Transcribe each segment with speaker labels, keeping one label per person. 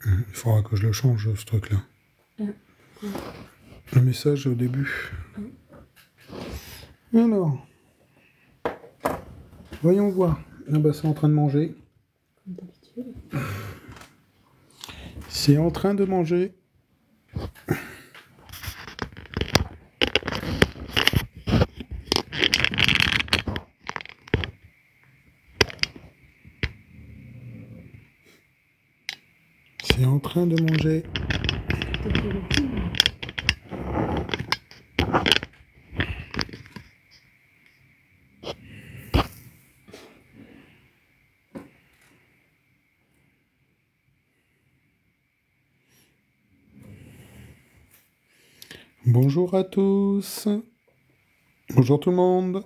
Speaker 1: Il faudra que je le change, ce truc-là.
Speaker 2: Ouais.
Speaker 1: Le message au début. Alors, voyons voir. Ah bah, c'est en train de manger.
Speaker 2: Comme d'habitude.
Speaker 1: C'est en train de manger. C'est en train de manger. Bonjour à tous. Bonjour tout le monde.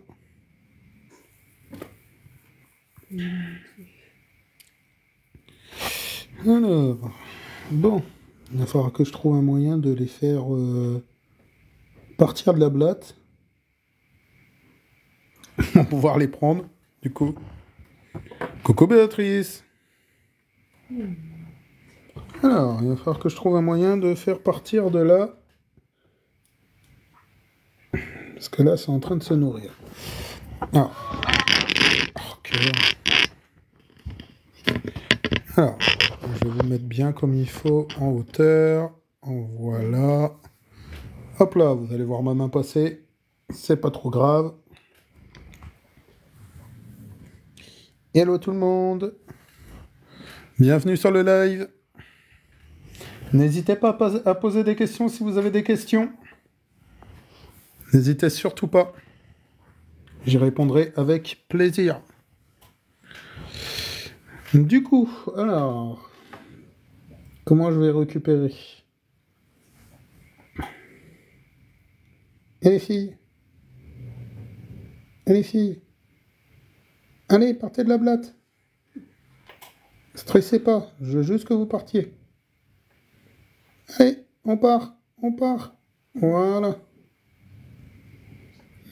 Speaker 1: Alors, bon, il va falloir que je trouve un moyen de les faire partir de la blatte pour pouvoir les prendre, du coup. Coucou Béatrice. Alors, il va falloir que je trouve un moyen de faire partir de là. Parce que là, c'est en train de se nourrir. Ah. Ok. Alors, je vais vous mettre bien comme il faut, en hauteur. Voilà. Hop là, vous allez voir ma main passer. C'est pas trop grave. Hello tout le monde. Bienvenue sur le live. N'hésitez pas à poser des questions si vous avez des questions. N'hésitez surtout pas. J'y répondrai avec plaisir. Du coup, alors, comment je vais récupérer? Et les filles? Et les filles? Allez, partez de la blatte. Stressez pas, je veux juste que vous partiez. Allez, on part, on part. Voilà.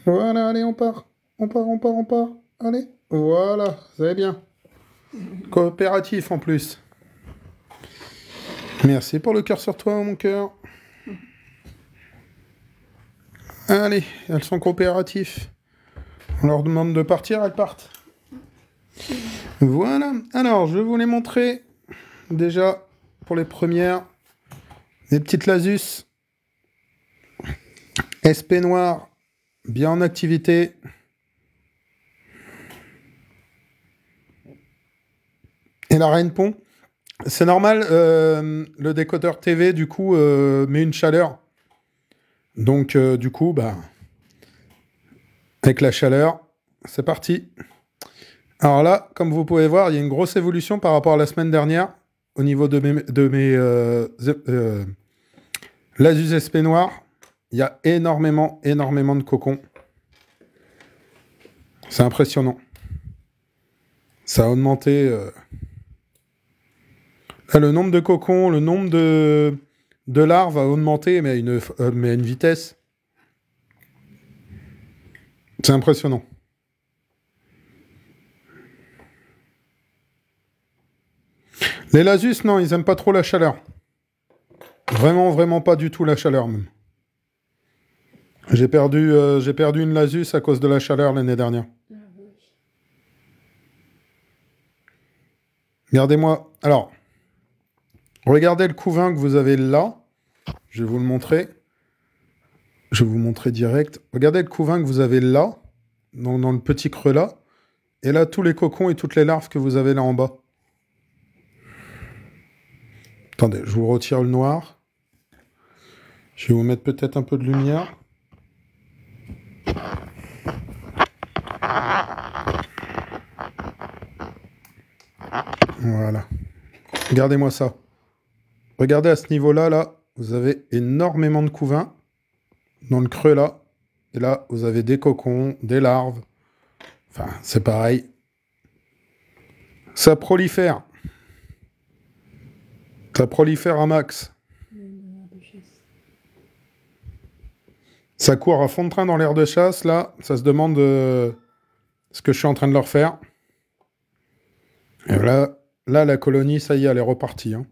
Speaker 1: Voilà, allez, on part. On part, on part, on part. Allez, voilà, vous allez bien. Coopératif en plus. Merci pour le cœur sur toi, mon cœur. Allez, elles sont coopératives. On leur demande de partir, elles partent. Voilà. Alors, je vais vous les montrer. Déjà, pour les premières, des petites Lasus. SP noir, bien en activité. Et la Reine Pont. C'est normal, le décodeur TV, du coup, met une chaleur. Donc, du coup, bah, avec la chaleur, c'est parti. Alors là, comme vous pouvez voir, il y a une grosse évolution par rapport à la semaine dernière au niveau de mes Lasus SP noir. Il y a énormément de cocons. C'est impressionnant. Ça a augmenté. Là, le nombre de cocons, le nombre de larves a augmenté, mais à une vitesse. C'est impressionnant. Les Lasus, non, ils aiment pas trop la chaleur. Vraiment pas du tout la chaleur, même. J'ai perdu une Lasus à cause de la chaleur l'année dernière. Regardez-moi. Alors, regardez le couvain que vous avez là. Je vais vous le montrer. Je vais vous montrer direct. Regardez le couvain que vous avez là, dans le petit creux là. Et là, tous les cocons et toutes les larves que vous avez là en bas. Attendez, je vous retire le noir. Je vais vous mettre peut-être un peu de lumière. Voilà. Regardez-moi ça. Regardez à ce niveau-là, là, vous avez énormément de couvains dans le creux là. Et là, vous avez des cocons, des larves. Enfin, c'est pareil. Ça prolifère. Ça prolifère à max. Ça court à fond de train dans l'air de chasse, là. Ça se demande ce que je suis en train de leur faire. Et là, la colonie, ça y est, elle est repartie. Hein.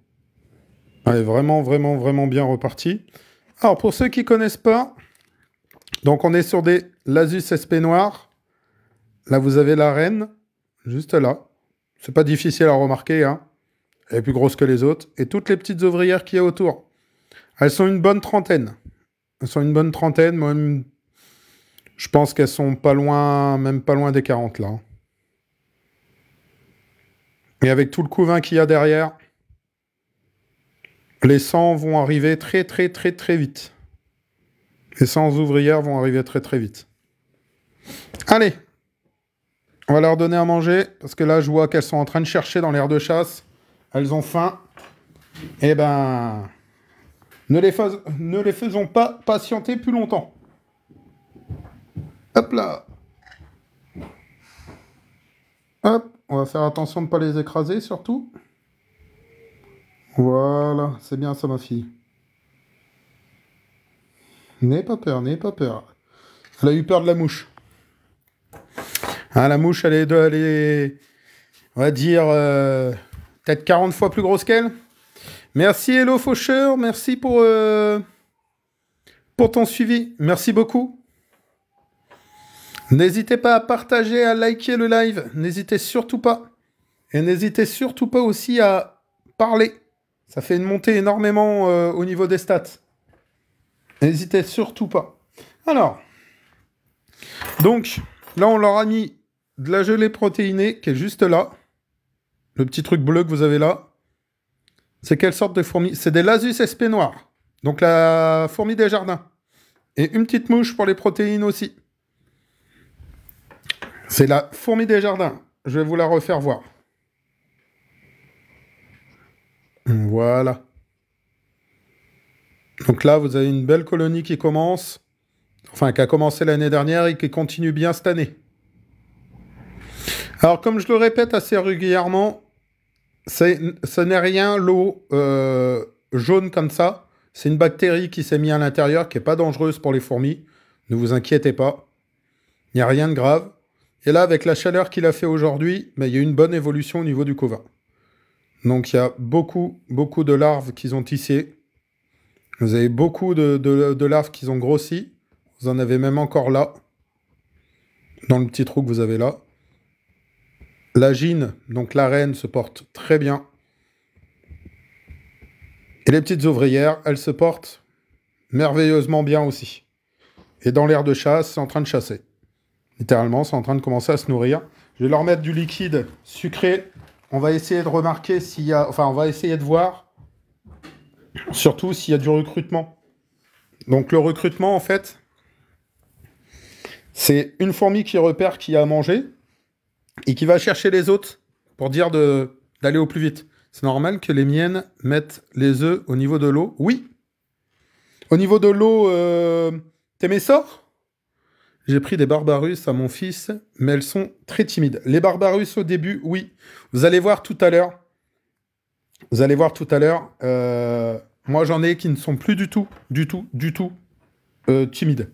Speaker 1: Elle est vraiment, vraiment, vraiment bien repartie. Alors, pour ceux qui ne connaissent pas, donc on est sur des Lasus SP noirs. Là, vous avez la reine, juste là. C'est pas difficile à remarquer, hein. Elle est plus grosse que les autres. Et toutes les petites ouvrières qu'il y a autour. Elles sont une bonne trentaine. Elles sont une bonne trentaine. Moi, je pense qu'elles sont pas loin, même pas loin des 40 là. Et avec tout le couvain qu'il y a derrière, les 100 vont arriver très, très, très, très vite. Les 100 ouvrières vont arriver très, très vite. Allez, on va leur donner à manger, parce que là, je vois qu'elles sont en train de chercher dans l'air de chasse. Elles ont faim. Eh ben, ne les faisons pas patienter plus longtemps. Hop là. Hop, on va faire attention de ne pas les écraser, surtout. Voilà, c'est bien ça, ma fille. N'aie pas peur, n'aie pas peur. Elle a eu peur de la mouche. Ah, la mouche, elle est, on va dire, peut-être 40 fois plus grosse qu'elle. Merci, Hello Faucheur. Merci pour ton suivi. Merci beaucoup. N'hésitez pas à partager, à liker le live. N'hésitez surtout pas. Et n'hésitez surtout pas aussi à parler. Ça fait une montée énormément au niveau des stats. N'hésitez surtout pas. Alors, donc, là, on leur a mis de la gelée protéinée qui est juste là. Le petit truc bleu que vous avez là. C'est quelle sorte de fourmi? C'est des Lasus SP noirs. Donc la fourmi des jardins. Et une petite mouche pour les protéines aussi. C'est la fourmi des jardins. Je vais vous la refaire voir. Voilà. Donc là, vous avez une belle colonie qui commence. Enfin, qui a commencé l'année dernière et qui continue bien cette année. Alors, comme je le répète assez régulièrement, ce n'est rien l'eau jaune comme ça. C'est une bactérie qui s'est mise à l'intérieur, qui n'est pas dangereuse pour les fourmis. Ne vous inquiétez pas. Il n'y a rien de grave. Et là, avec la chaleur qu'il a fait aujourd'hui, il y a eu une bonne évolution au niveau du couvain. Donc, il y a beaucoup, beaucoup de larves qui ont tissé. Vous avez beaucoup de larves qui ont grossi. Vous en avez même encore là, dans le petit trou que vous avez là. La gine, donc la reine, se porte très bien. Et les petites ouvrières, elles se portent merveilleusement bien aussi. Et dans l'air de chasse, c'est en train de chasser. Littéralement, c'est en train de commencer à se nourrir. Je vais leur mettre du liquide sucré. On va essayer de remarquer s'il y a... Enfin, on va essayer de voir, surtout s'il y a du recrutement. Donc le recrutement, en fait, c'est une fourmi qui repère qui a à manger et qui va chercher les autres pour dire d'aller au plus vite. C'est normal que les miennes mettent les œufs au niveau de l'eau. Oui. Au niveau de l'eau, t'es mes sorts? J'ai pris des barbarus à mon fils, mais elles sont très timides. Les barbarus au début, oui. Vous allez voir tout à l'heure. Vous allez voir tout à l'heure. Moi, j'en ai qui ne sont plus du tout timides.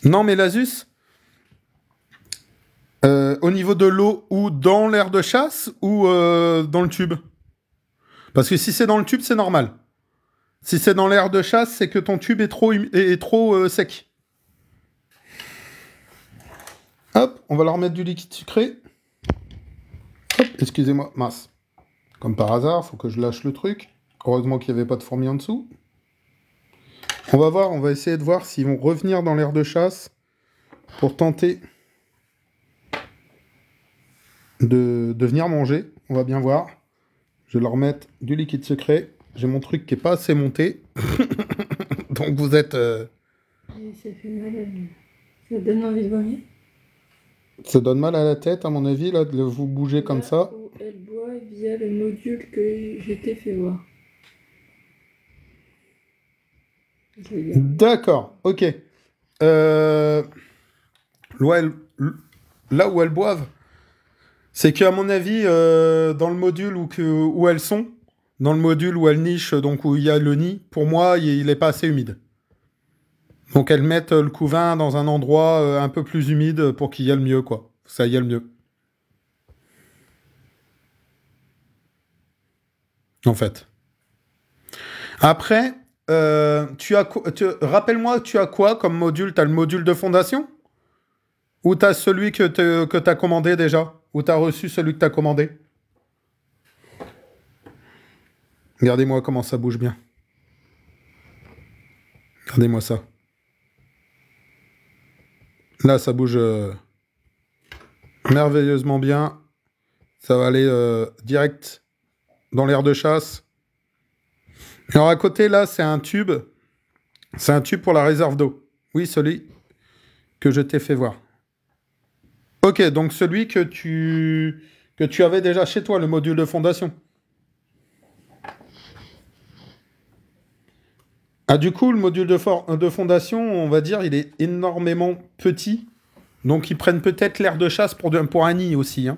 Speaker 1: Non, mais Lasus, au niveau de l'eau ou dans l'air de chasse ou dans le tube? Parce que si c'est dans le tube, c'est normal. Si c'est dans l'air de chasse, c'est que ton tube est trop sec. Hop, on va leur mettre du liquide sucré. Hop, excusez-moi, mince. Comme par hasard, faut que je lâche le truc. Heureusement qu'il n'y avait pas de fourmis en dessous. On va voir, on va essayer de voir s'ils vont revenir dans l'air de chasse pour tenter de venir manger. On va bien voir. Je vais leur mettre du liquide secret. J'ai mon truc qui n'est pas assez monté. Donc vous êtes...
Speaker 2: Ça fait mal. Ça donne envie de vomir.
Speaker 1: Ça donne mal à la tête, à mon avis, là, de vous bouger là, comme ça.
Speaker 2: Où elle boit via le module que je t'ai fait voir.
Speaker 1: D'accord, ok. Là où elles boivent, c'est qu'à mon avis, dans le module où elles sont, dans le module où elles nichent, donc où il y a le nid, pour moi, il n'est pas assez humide. Donc elles mettent le couvain dans un endroit un peu plus humide pour qu'il y ait le mieux, quoi. Ça y est le mieux. En fait. Après, rappelle-moi, tu as quoi comme module? Tu as le module de fondation? Ou tu as celui que tu as commandé déjà? Ou tu as reçu celui que tu as commandé? Regardez-moi comment ça bouge bien. Regardez-moi ça. Là, ça bouge merveilleusement bien. Ça va aller direct dans l'air de chasse. Alors à côté, là, c'est un tube. C'est un tube pour la réserve d'eau. Oui, celui que je t'ai fait voir. Ok, donc celui que tu avais déjà chez toi, le module de fondation. Ah, du coup, le module de fondation, on va dire, il est énormément petit. Donc, ils prennent peut-être l'air de chasse pour un nid aussi. Hein.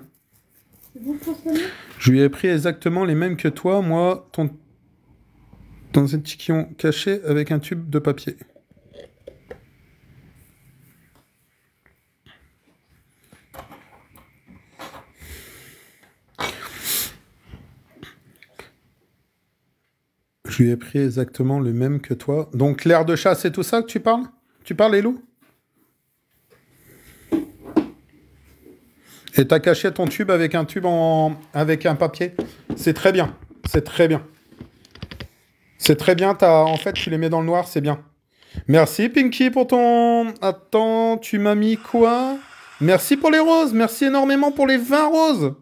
Speaker 2: C'est bon pour ça, non?
Speaker 1: Je lui ai pris exactement les mêmes que toi, moi, dans un tiquillon caché avec un tube de papier. Je lui ai pris exactement le même que toi. Donc, l'air de chasse, c'est tout ça que tu parles? Tu parles, Elou? Et t'as caché ton tube avec un avec un papier. C'est très bien. C'est très bien. C'est très bien. En fait, tu les mets dans le noir, c'est bien. Merci, Pinky, pour ton... Attends, tu m'as mis quoi? Merci pour les roses. Merci énormément pour les 20 roses.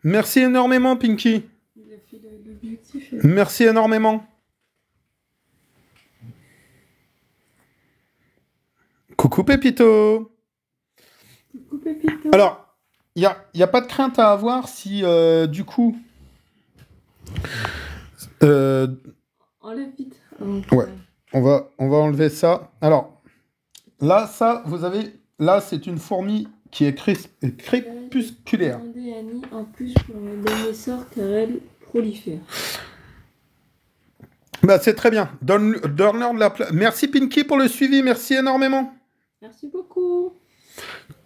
Speaker 1: Merci énormément, Pinky.
Speaker 2: Il a fait l'objectif.
Speaker 1: Merci énormément. Coucou, Pépito.
Speaker 2: Coucou, Pépito.
Speaker 1: Alors, il y a pas de crainte à avoir si, du coup...
Speaker 2: Enlève vite. Donc,
Speaker 1: Ouais. On va enlever ça. Alors, là, ça, vous avez... Là, c'est une fourmi qui est crépusculaire.
Speaker 2: Demandez à Annie en plus pour donner sort car elle prolifère.
Speaker 1: Bah, c'est très bien. Donne-leur de la place. Merci, Pinky, pour le suivi. Merci énormément.
Speaker 2: Merci beaucoup.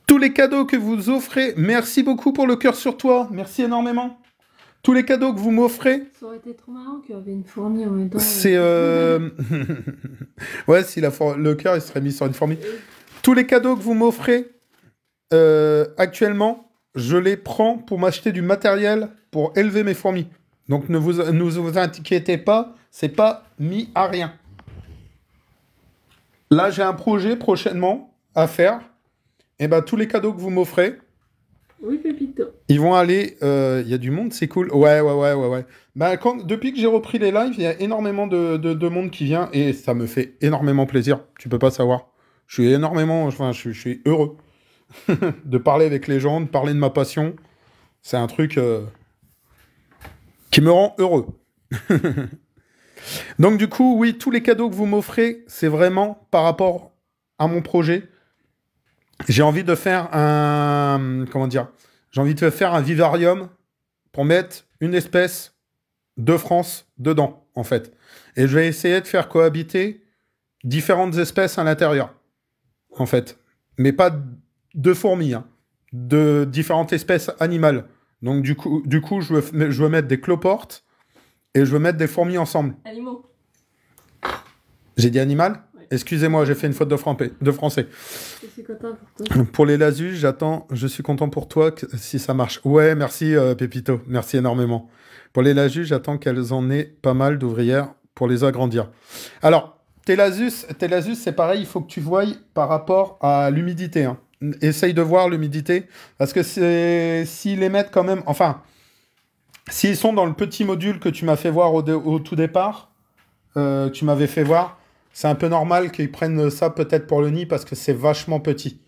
Speaker 1: Tous les cadeaux que vous offrez, merci beaucoup pour le cœur sur toi. Merci énormément. Tous les cadeaux que vous m'offrez,
Speaker 2: Ça aurait été trop marrant qu'il y avait une fourmi en même temps.
Speaker 1: c'est... ouais, si le cœur, il serait mis sur une fourmi. Tous les cadeaux que vous m'offrez, actuellement, je les prends pour m'acheter du matériel pour élever mes fourmis. Donc, ne vous inquiétez pas, c'est pas mis à rien. Là, j'ai un projet prochainement à faire. Et ben, tous les cadeaux que vous m'offrez,
Speaker 2: Oui, Pépito.
Speaker 1: ils vont aller... Il y a du monde, c'est cool. Ouais. Bah, depuis que j'ai repris les lives, il y a énormément de monde qui vient et ça me fait énormément plaisir. Tu peux pas savoir. Je suis énormément... Enfin, je suis heureux de parler avec les gens, de parler de ma passion. C'est un truc qui me rend heureux. Donc, du coup, oui, tous les cadeaux que vous m'offrez, c'est vraiment par rapport à mon projet. J'ai envie de faire un... Comment dire? J'ai envie de faire un vivarium pour mettre une espèce de France dedans, en fait. Et je vais essayer de faire cohabiter différentes espèces à l'intérieur, en fait. Mais pas de fourmis, hein, de différentes espèces animales. Donc, du coup je veux mettre des cloportes et je veux mettre des fourmis ensemble.
Speaker 2: Animaux.
Speaker 1: J'ai dit animal?
Speaker 2: Ouais.
Speaker 1: Excusez-moi, j'ai fait une faute de français.
Speaker 2: Je suis content pour toi.
Speaker 1: Pour les lasus, je suis content pour toi si ça marche. Ouais, merci Pépito, merci énormément. Pour les lasus, j'attends qu'elles en aient pas mal d'ouvrières pour les agrandir. Alors, tes lasus, c'est pareil, il faut que tu voies par rapport à l'humidité. Hein. Essaye de voir l'humidité, parce que s'ils les mettent quand même... Enfin, s'ils sont dans le petit module que tu m'as fait voir au tout départ, tu m'avais fait voir, c'est un peu normal qu'ils prennent ça peut-être pour le nid, parce que c'est vachement petit.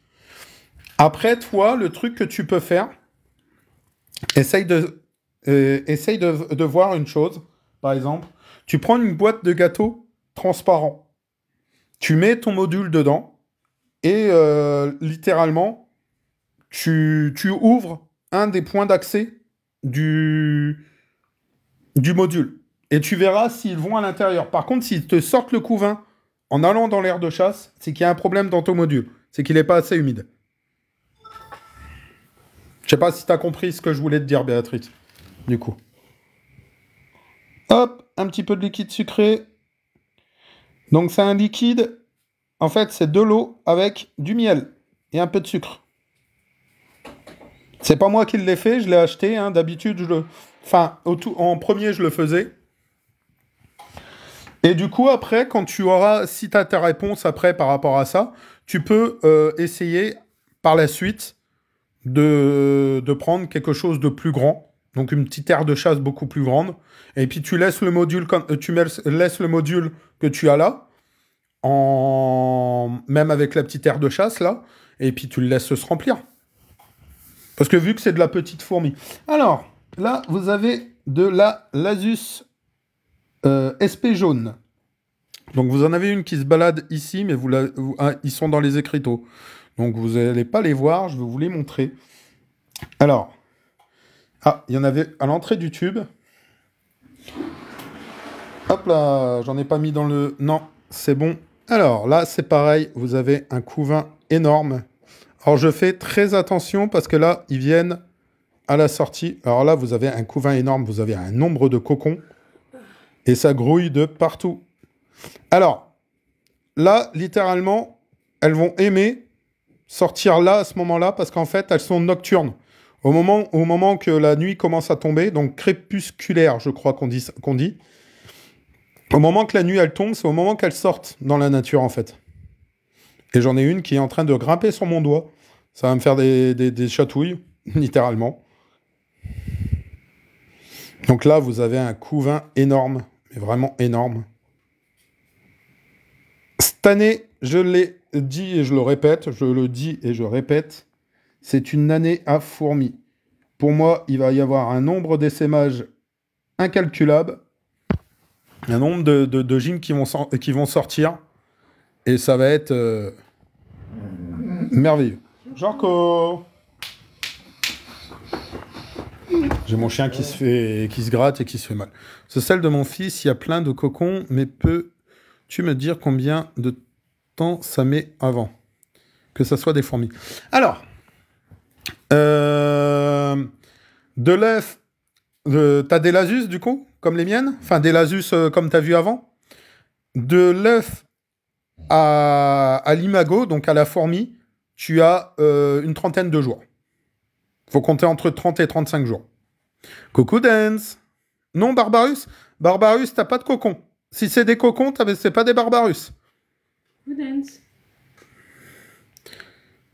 Speaker 1: Après, toi, le truc que tu peux faire, essaye de voir une chose. Par exemple, tu prends une boîte de gâteaux transparent. Tu mets ton module dedans et littéralement, tu ouvres un des points d'accès du module. Et tu verras s'ils vont à l'intérieur. Par contre, s'ils te sortent le couvain en allant dans l'air de chasse, c'est qu'il y a un problème dans ton module. C'est qu'il n'est pas assez humide. Je sais pas si tu as compris ce que je voulais te dire, Béatrice. Du coup. Hop, un petit peu de liquide sucré. Donc c'est un liquide, en fait c'est de l'eau avec du miel et un peu de sucre. C'est pas moi qui l'ai fait, je l'ai acheté, hein. D'habitude enfin en premier je le faisais. Et du coup après, quand tu auras, si tu as ta réponse après par rapport à ça, tu peux essayer par la suite de prendre quelque chose de plus grand, donc une petite aire de chasse beaucoup plus grande, et puis tu laisses le module, laisses le module que tu as là, même avec la petite aire de chasse là, et puis tu le laisses se remplir. Parce que vu que c'est de la petite fourmi. Alors, là, vous avez de la Lasus SP jaune. Donc vous en avez une qui se balade ici, mais ils sont dans les écriteaux. Donc vous n'allez pas les voir, je vais vous les montrer. Alors, il y en avait à l'entrée du tube. Hop là, j'en ai pas mis dans le... Non, c'est bon. Alors là, c'est pareil, vous avez un couvain énorme. Alors je fais très attention parce que là, ils viennent à la sortie. Alors là, vous avez un couvain énorme, vous avez un nombre de cocons. Et ça grouille de partout. Alors, là, littéralement, elles vont aimer sortir là, à ce moment-là, parce qu'en fait, elles sont nocturnes. Au moment que la nuit commence à tomber, donc crépusculaire, je crois qu'on dit. Au moment que la nuit, elle tombe, c'est au moment qu'elles sortent dans la nature, en fait. Et j'en ai une qui est en train de grimper sur mon doigt. Ça va me faire des chatouilles, littéralement. Donc là, vous avez un couvain énorme, mais vraiment énorme. Cette année, je l'ai dit et je le répète, je le dis et je répète, c'est une année à fourmis. Pour moi, il va y avoir un nombre d'essaimages incalculable, un nombre de gyms qui vont sortir, et ça va être merveilleux. Genre j'ai mon chien qui se gratte et qui se fait mal. C'est celle de mon fils, il y a plein de cocons, mais peux-tu me dire combien de temps ça met avant que ça soit des fourmis? Alors, de l'œuf, t'as des lasus du coup, comme les miennes? Enfin, des lasus comme t'as vu avant? De l'œuf à l'imago, donc à la fourmi, tu as une trentaine de jours. Faut compter entre 30 et 35 jours. Coucou Dance. Non, Barbarus? Barbarus, t'as pas de cocon. Si c'est des cocons, c'est pas des Barbarus.
Speaker 2: Dance.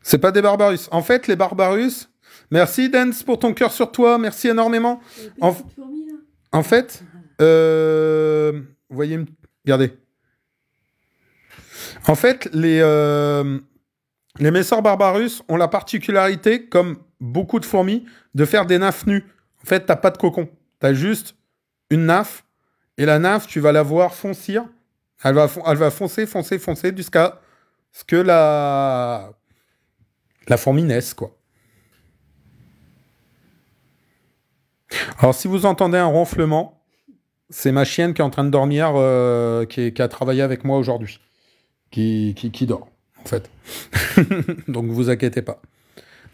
Speaker 1: C'est pas des Barbarus. En fait, les Barbarus... Merci Dance pour ton cœur sur toi. Merci énormément. En fait, vous voyez... Regardez. En fait, les Messor Barbarus ont la particularité, comme beaucoup de fourmis, de faire des nymphes nues. En fait, t'as pas de cocon. T'as juste une nymphe. Et la nymphe, tu vas la voir foncir. Elle va foncer jusqu'à ce que la fourmi naisse, quoi. Alors, si vous entendez un ronflement, c'est ma chienne qui est en train de dormir, qui a travaillé avec moi aujourd'hui. Qui dort, en fait. Donc, vous inquiétez pas.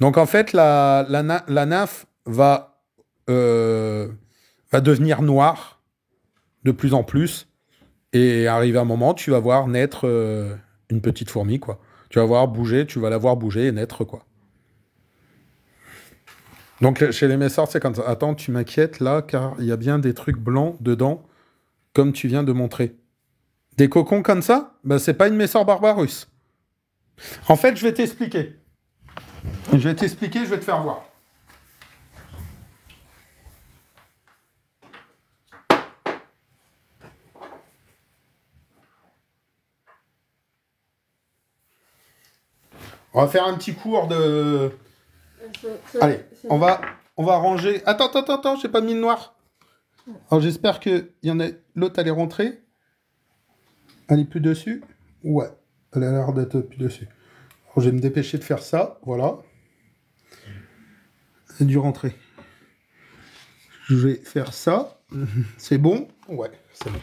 Speaker 1: Donc, en fait, la nymphe va devenir noire de plus en plus. Et arrivé à un moment, tu vas voir naître une petite fourmi, quoi. Tu vas la voir bouger et naître, quoi. Donc, chez les Messor, c'est comme ça. Attends, tu m'inquiètes, là, car il y a bien des trucs blancs dedans, comme tu viens de montrer. Des cocons comme ça? Ben, c'est pas une Messor Barbarus. En fait, je vais t'expliquer. Je vais te faire voir. On va faire un petit cours de... Allez, on va ranger... Attends, j'ai pas mis de noir. Alors, j'espère qu'il y en a... L'autre, elle est rentrée. Elle est plus dessus? Ouais, elle a l'air d'être plus dessus. Alors, je vais me dépêcher de faire ça, voilà. Elle a dû rentrer. Je vais faire ça. C'est bon? Ouais, c'est bon.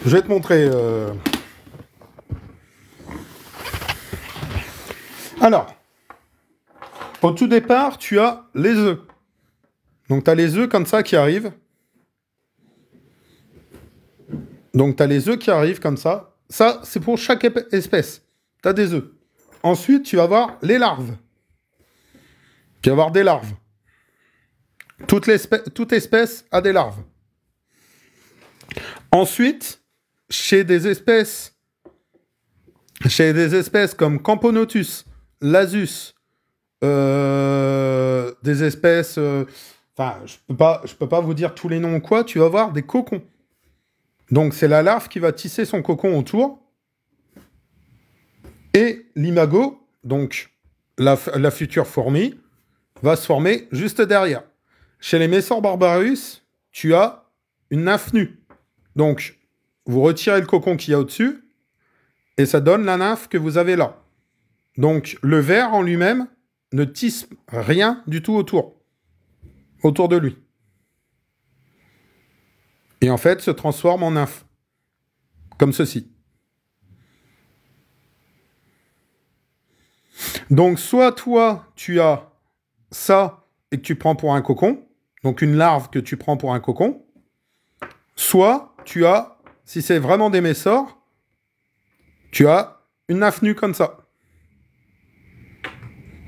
Speaker 1: Je vais te montrer... Alors, au tout départ, tu as les œufs. Donc, tu as les œufs comme ça qui arrivent. Donc, tu as les œufs qui arrivent comme ça. Ça, c'est pour chaque espèce. Tu as des œufs. Ensuite, tu vas avoir les larves. Tu vas avoir des larves. Toute espèce a des larves. Ensuite, chez des espèces comme Camponotus, Lasus, des espèces... Enfin, je peux pas vous dire tous les noms ou quoi. Tu vas avoir des cocons. Donc, c'est la larve qui va tisser son cocon autour. Et l'imago, donc la future fourmi, va se former juste derrière. Chez les Messor barbarus, tu as une nymphe nue. Donc, vous retirez le cocon qu'il y a au-dessus, et ça donne la nymphe que vous avez là. Donc, le ver en lui-même ne tisse rien du tout autour de lui. Et en fait, se transforme en nymphe. Comme ceci. Donc, soit toi, tu as ça et que tu prends pour un cocon, donc une larve que tu prends pour un cocon, soit tu as, si c'est vraiment des messors, tu as une nymphe nue comme ça.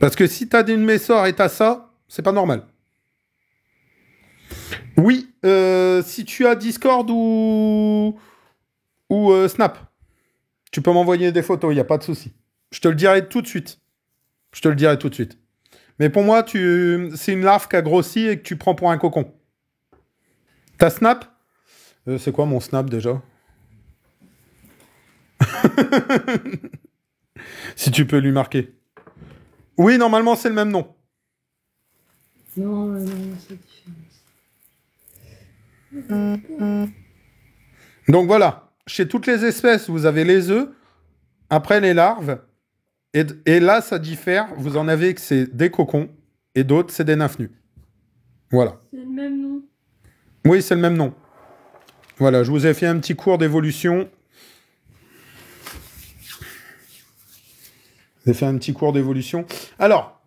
Speaker 1: Parce que si tu as une messor et tu as ça, c'est pas normal. Oui, si tu as Discord ou Snap, tu peux m'envoyer des photos, il n'y a pas de souci. Je te le dirai tout de suite. Mais pour moi, c'est une larve qui a grossi et que tu prends pour un cocon. T'as Snap ? C'est quoi mon Snap déjà ? Si tu peux lui marquer. Oui, normalement, c'est le même nom.
Speaker 2: Non, c'est différent.
Speaker 1: Donc voilà, chez toutes les espèces, vous avez les œufs, après les larves, et là, ça diffère. Vous en avez que c'est des cocons, et d'autres, c'est des nymphes nues. Voilà.
Speaker 2: C'est le même nom.
Speaker 1: Oui, c'est le même nom. Voilà, je vous ai fait un petit cours d'évolution. Alors,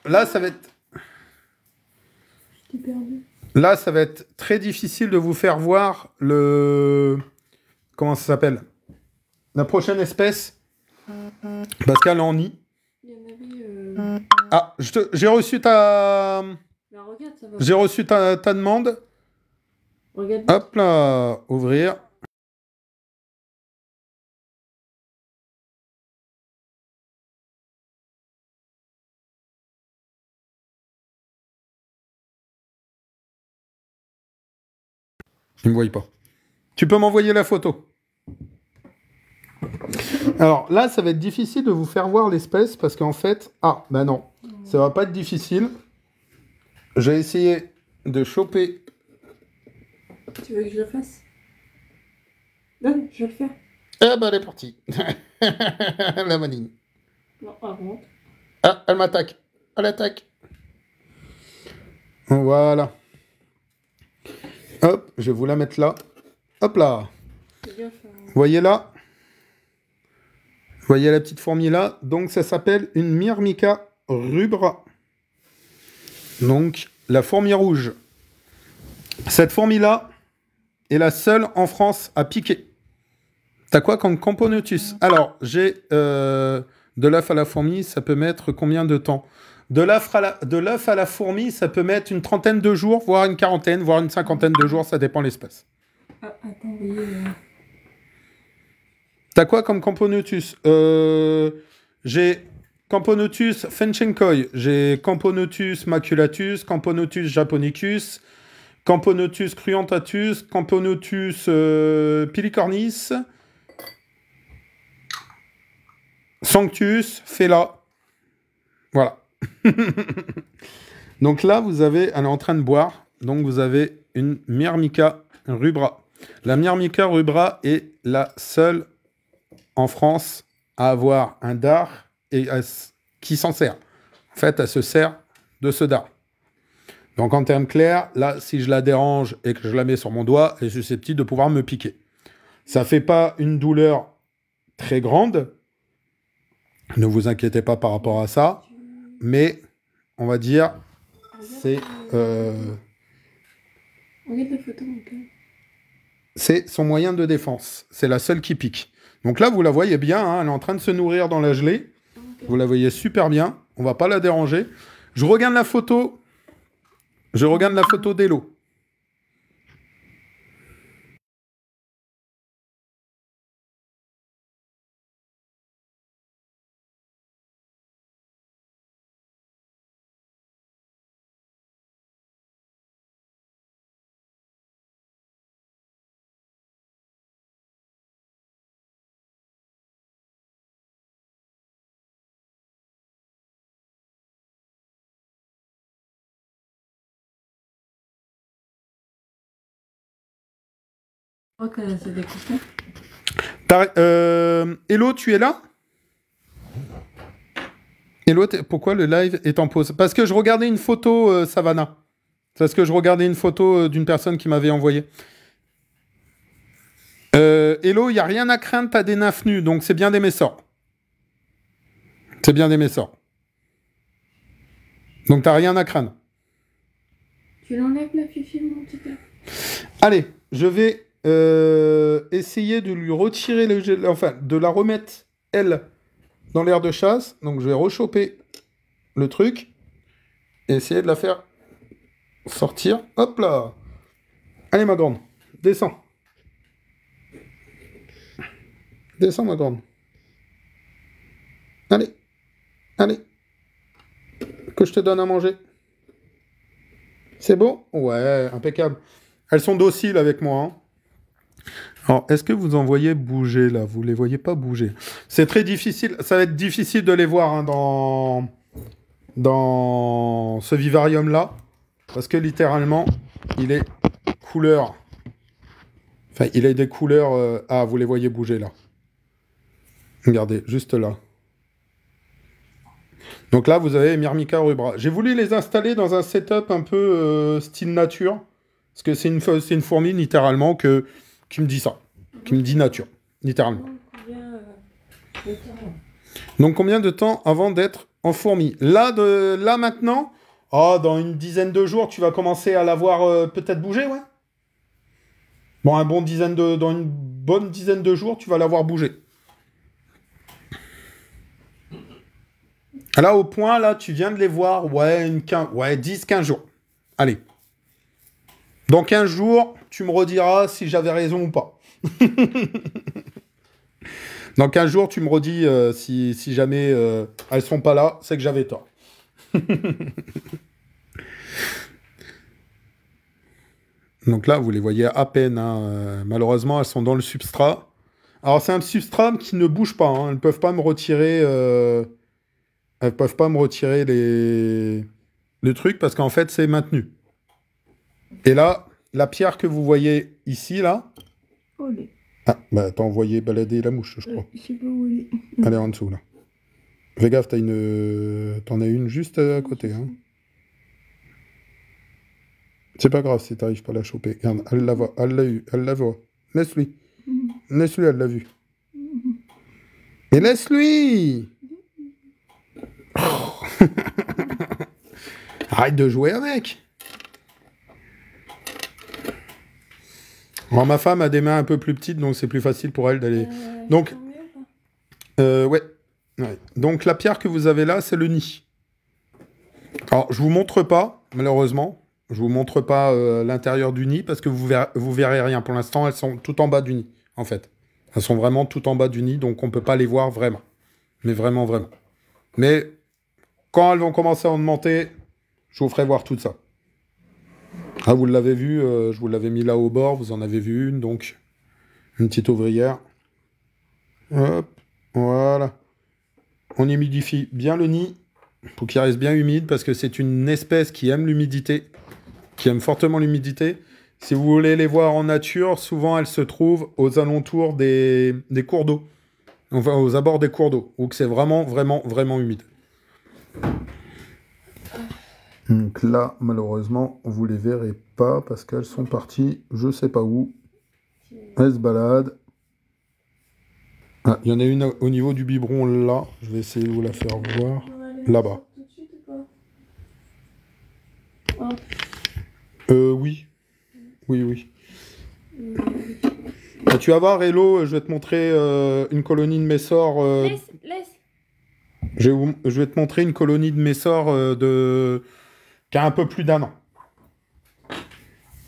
Speaker 1: là, ça va être...
Speaker 2: Je t'ai perdu.
Speaker 1: Là, ça va être très difficile de vous faire voir le... Comment ça s'appelle ? La prochaine espèce. Parce qu'elle en nid.
Speaker 2: Il y en avait...
Speaker 1: Ah, j'ai reçu ta...
Speaker 2: Bah, regarde, ça va.
Speaker 1: J'ai reçu ta demande.
Speaker 2: Regarde.
Speaker 1: Hop là, ouvrir. Il me voit pas. Tu peux m'envoyer la photo. Alors là, ça va être difficile de vous faire voir l'espèce parce qu'en fait... Ah, bah non. Ça va pas être difficile. J'ai essayé de choper...
Speaker 2: Tu veux que je le fasse? Donne, je vais le faire.
Speaker 1: Eh ben, elle est partie. La maligne.
Speaker 2: Non, avant.
Speaker 1: Ah, elle m'attaque. Elle attaque. Voilà. Hop, je vais vous la mettre là. Hop là. Voyez là. Voyez la petite fourmi là. Donc, ça s'appelle une Myrmica rubra. Donc, la fourmi rouge. Cette fourmi-là est la seule en France à piquer. T'as quoi comme Camponotus? Alors, j'ai de l'œuf à la fourmi, ça peut mettre combien de temps? De l'œuf à la fourmi, ça peut mettre une trentaine de jours, voire une quarantaine, voire une cinquantaine de jours, ça dépend de l'espèce.
Speaker 2: Ah, attends, oui.
Speaker 1: T'as quoi comme Camponotus? J'ai Camponotus fenchenkoi, j'ai Camponotus maculatus, Camponotus japonicus, Camponotus cruentatus, Camponotus pilicornis, Sanctus, Fela. Voilà. Donc là, vous avez, elle est en train de boire, donc vous avez une Myrmica rubra. La Myrmica rubra est la seule en France à avoir un dard et qui s'en sert. En fait, elle se sert de ce dard. Donc en termes clairs, là, si je la dérange et que je la mets sur mon doigt, elle est susceptible de pouvoir me piquer. Ça ne fait pas une douleur très grande. Ne vous inquiétez pas par rapport à ça. Mais, on va dire, c'est...
Speaker 2: Regarde la photo, mon cœur.
Speaker 1: c'est son moyen de défense. C'est la seule qui pique. Donc là, vous la voyez bien, hein, elle est en train de se nourrir dans la gelée.
Speaker 2: Ok.
Speaker 1: Vous la voyez super bien. On va pas la déranger. Je regarde la photo. Je regarde la photo d'Elo.
Speaker 2: Je crois qu'elle s'est découpée.
Speaker 1: Hello, tu es là? Hello, pourquoi le live est en pause? Parce que je regardais une photo, Savannah. Parce que je regardais une photo d'une personne qui m'avait envoyé. Hello, il n'y a rien à craindre, t'as des nymphes nues, donc c'est bien des messors. C'est bien des messors. Donc t'as rien à craindre.
Speaker 2: Tu l'enlèves la fifi, mon petit gars.
Speaker 1: Allez, je vais essayer de lui retirer le gel, enfin, de la remettre, elle, dans l'air de chasse. Donc je vais rechoper le truc et essayer de la faire sortir. Hop là. Allez, ma grande, descends. Descends, ma grande. Allez. Allez. Que je te donne à manger. C'est bon? Ouais, impeccable. Elles sont dociles avec moi, hein. Alors, est-ce que vous en voyez bouger, là? Vous les voyez pas bouger. C'est très difficile. Ça va être difficile de les voir, hein, dans ce vivarium-là. Parce que, littéralement, il est couleur... Enfin, il a des couleurs... Ah, vous les voyez bouger, là. Regardez, juste là. Donc là, vous avez Myrmica rubra. J'ai voulu les installer dans un setup un peu style nature. Parce que c'est une fourmi, littéralement, qui me dit ça. Qui me dit nature, littéralement. Donc combien de temps avant d'être en fourmi? Là, maintenant, dans une dizaine de jours, tu vas commencer à la voir peut-être bouger, ouais. Bon, dans une bonne dizaine de jours, tu vas la voir bouger. Là, au point, là, tu viens de les voir, ouais, 10-15 jours. Allez. Dans 15 jours, tu me rediras si j'avais raison ou pas. Dans 15 jours, tu me redis si jamais elles sont pas là, c'est que j'avais tort. Donc là, vous les voyez à peine, hein. Malheureusement, elles sont dans le substrat. Alors, c'est un substrat qui ne bouge pas, hein. Elles ne peuvent pas me retirer... Elles peuvent pas me retirer le truc parce qu'en fait, c'est maintenu. Et là, la pierre que vous voyez ici, là...
Speaker 2: Oh, les...
Speaker 1: Ah, bah t'as envoyé balader la mouche, je crois.
Speaker 2: Je sais pas où elle est.
Speaker 1: Elle est en dessous, là. Fais gaffe, t'en as une juste à côté, hein. C'est pas grave si t'arrives pas à la choper. Regarde, elle la voit, elle l'a eu, elle la voit. Laisse-lui. Laisse-lui, elle l'a vu. Mais laisse-lui! Oh. Arrête de jouer avec! Alors, ma femme a des mains un peu plus petites, donc c'est plus facile pour elle d'aller... Donc, ouais. Donc, la pierre que vous avez là, c'est le nid. Alors, je vous montre pas, malheureusement. Je vous montre pas l'intérieur du nid, parce que vous verrez rien. Pour l'instant, elles sont tout en bas du nid, en fait. Elles sont vraiment tout en bas du nid, donc on peut pas les voir vraiment. Mais vraiment, vraiment. Mais, quand elles vont commencer à augmenter, je vous ferai voir tout ça. Ah, vous l'avez vu, je vous l'avais mis là au bord, vous en avez vu une, donc une petite ouvrière. Hop, voilà. On humidifie bien le nid pour qu'il reste bien humide, parce que c'est une espèce qui aime l'humidité, qui aime fortement l'humidité. Si vous voulez les voir en nature, souvent elles se trouvent aux alentours des cours d'eau, enfin aux abords des cours d'eau, où c'est vraiment, vraiment, vraiment humide. Donc là, malheureusement, vous les verrez pas parce qu'elles sont parties, je sais pas où. Elles se baladent. Ah, il y en a une au niveau du biberon là. Je vais essayer de vous la faire voir. Là-bas. Oui. Oui, oui. Tu vas voir, Hello, je vais te montrer une colonie de messors.
Speaker 2: Laisse.
Speaker 1: Je vais te montrer une colonie de messors qui a un peu plus d'un an.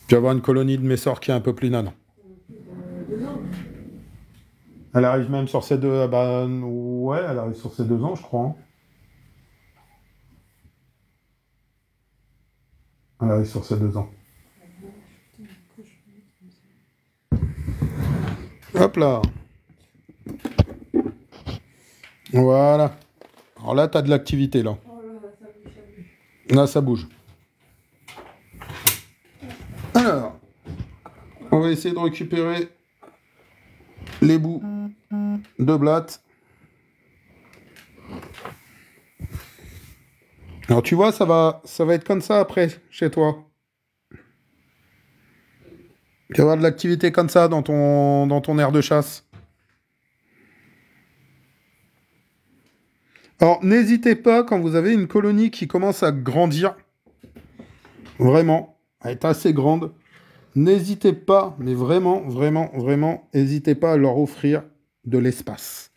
Speaker 1: Tu vas voir une colonie de messors qui a un peu plus d'un an. Elle arrive même sur ses deux... Bah, ouais, elle arrive sur ses 2 ans, je crois. Hein. Elle arrive sur ses 2 ans. Hop là. Voilà. Alors là, tu as de l'activité, là.
Speaker 2: Oh là, ça bouge.
Speaker 1: Là, ça bouge. Alors, on va essayer de récupérer les bouts de blattes. Alors, tu vois, ça va être comme ça après, chez toi. Tu vas avoir de l'activité comme ça dans ton aire de chasse. Alors, n'hésitez pas, quand vous avez une colonie qui commence à grandir, vraiment, à être assez grande, n'hésitez pas, mais vraiment, vraiment, vraiment, n'hésitez pas à leur offrir de l'espace.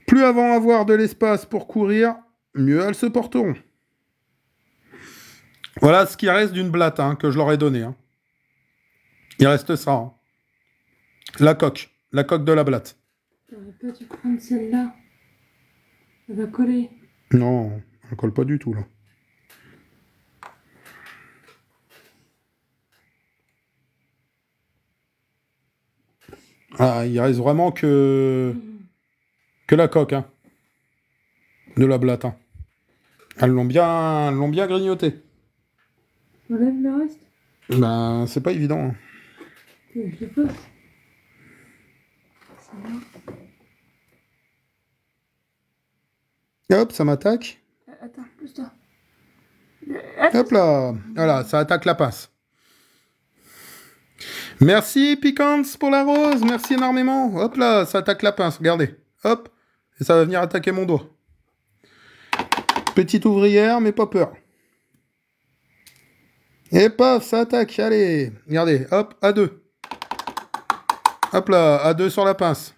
Speaker 1: Plus elles vont avoir de l'espace pour courir, mieux elles se porteront. Voilà ce qui reste d'une blatte hein, que je leur ai donnée. Hein. Il reste ça. Hein. La coque de la blatte.
Speaker 2: T'aurais pas dû prendre celle-là. Elle va coller.
Speaker 1: Non, elle colle pas du tout là. Ah, il reste vraiment que la coque hein, de la blatte. Hein. Elles l'ont bien grignoté.
Speaker 2: Enlève le reste.
Speaker 1: Ben, c'est pas évident. Hein.
Speaker 2: Je le pose. Ça va.
Speaker 1: Hop, ça m'attaque.
Speaker 2: Attends, pousse-toi.
Speaker 1: Hop là. Voilà, ça attaque la pince. Merci Piquance pour la rose. Merci énormément. Hop là, ça attaque la pince. Regardez. Hop. Et ça va venir attaquer mon doigt. Petite ouvrière, mais pas peur. Et paf, ça attaque. Allez. Regardez. Hop, A2. Hop là, A2 sur la pince.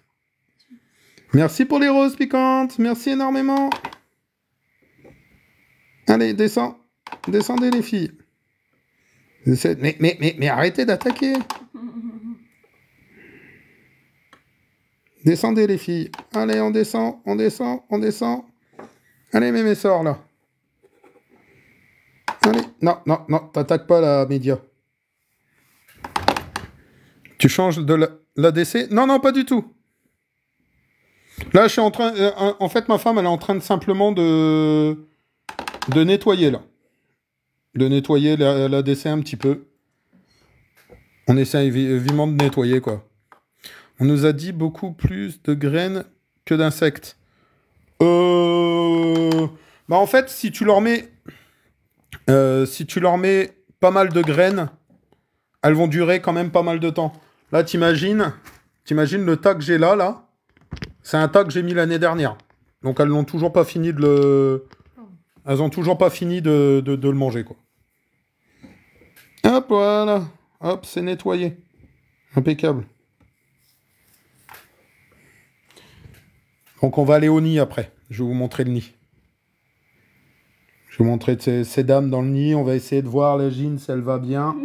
Speaker 1: Merci pour les roses piquantes. Merci énormément. Allez, descends. Descendez les filles. Mais arrêtez d'attaquer. Descendez les filles. Allez, on descend. Allez, mes sœurs là. Allez. Non, t'attaques pas la média. Tu changes de l'ADC? Non, pas du tout. Là, je suis en train... en fait, ma femme, elle est en train de simplement de nettoyer, là. De nettoyer l'ADC un petit peu. On essaie vivement de nettoyer, quoi. On nous a dit beaucoup plus de graines que d'insectes. Bah, en fait, si tu leur mets pas mal de graines, elles vont durer quand même pas mal de temps. Là, t'imagines le tas que j'ai là. C'est un tas que j'ai mis l'année dernière. Donc, elles n'ont toujours pas fini de le... Elles ont toujours pas fini de le manger, quoi. Hop, voilà. Hop, c'est nettoyé. Impeccable. Donc, on va aller au nid après. Je vais vous montrer le nid. Je vais vous montrer ces dames dans le nid. On va essayer de voir la Gine si elle va bien.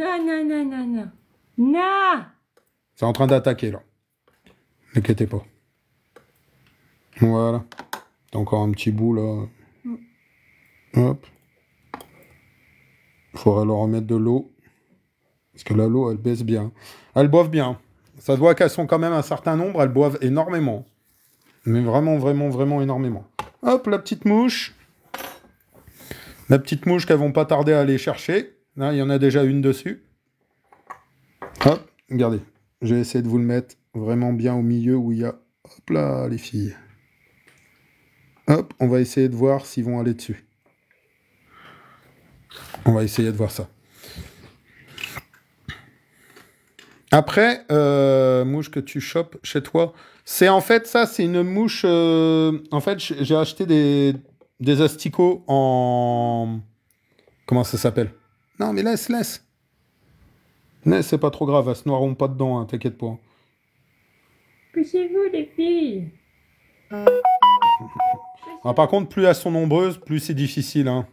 Speaker 2: Non.
Speaker 1: C'est en train d'attaquer, là. N'inquiétez pas. Voilà. T'as encore un petit bout, là. Hop. Il faudra leur remettre de l'eau. Parce que là, l'eau, elle baisse bien. Elles boivent bien. Ça se voit qu'elles sont quand même un certain nombre. Elles boivent énormément. Mais vraiment, vraiment, vraiment énormément. Hop, la petite mouche. La petite mouche qu'elles vont pas tarder à aller chercher. Là, il y en a déjà une dessus. Hop, regardez. Je vais essayer de vous le mettre vraiment bien au milieu où il y a... Hop là, les filles. Hop, on va essayer de voir s'ils vont aller dessus. On va essayer de voir ça. Après, mouche que tu chopes chez toi, c'est en fait ça, c'est une mouche... en fait, j'ai acheté des asticots en... Comment ça s'appelle? Non, mais laisse. Mais c'est pas trop grave, elles se noieront pas dedans, hein, t'inquiète pas.
Speaker 2: Poussez-vous, les filles.
Speaker 1: Ah, par contre, plus elles sont nombreuses, plus c'est difficile. Hein.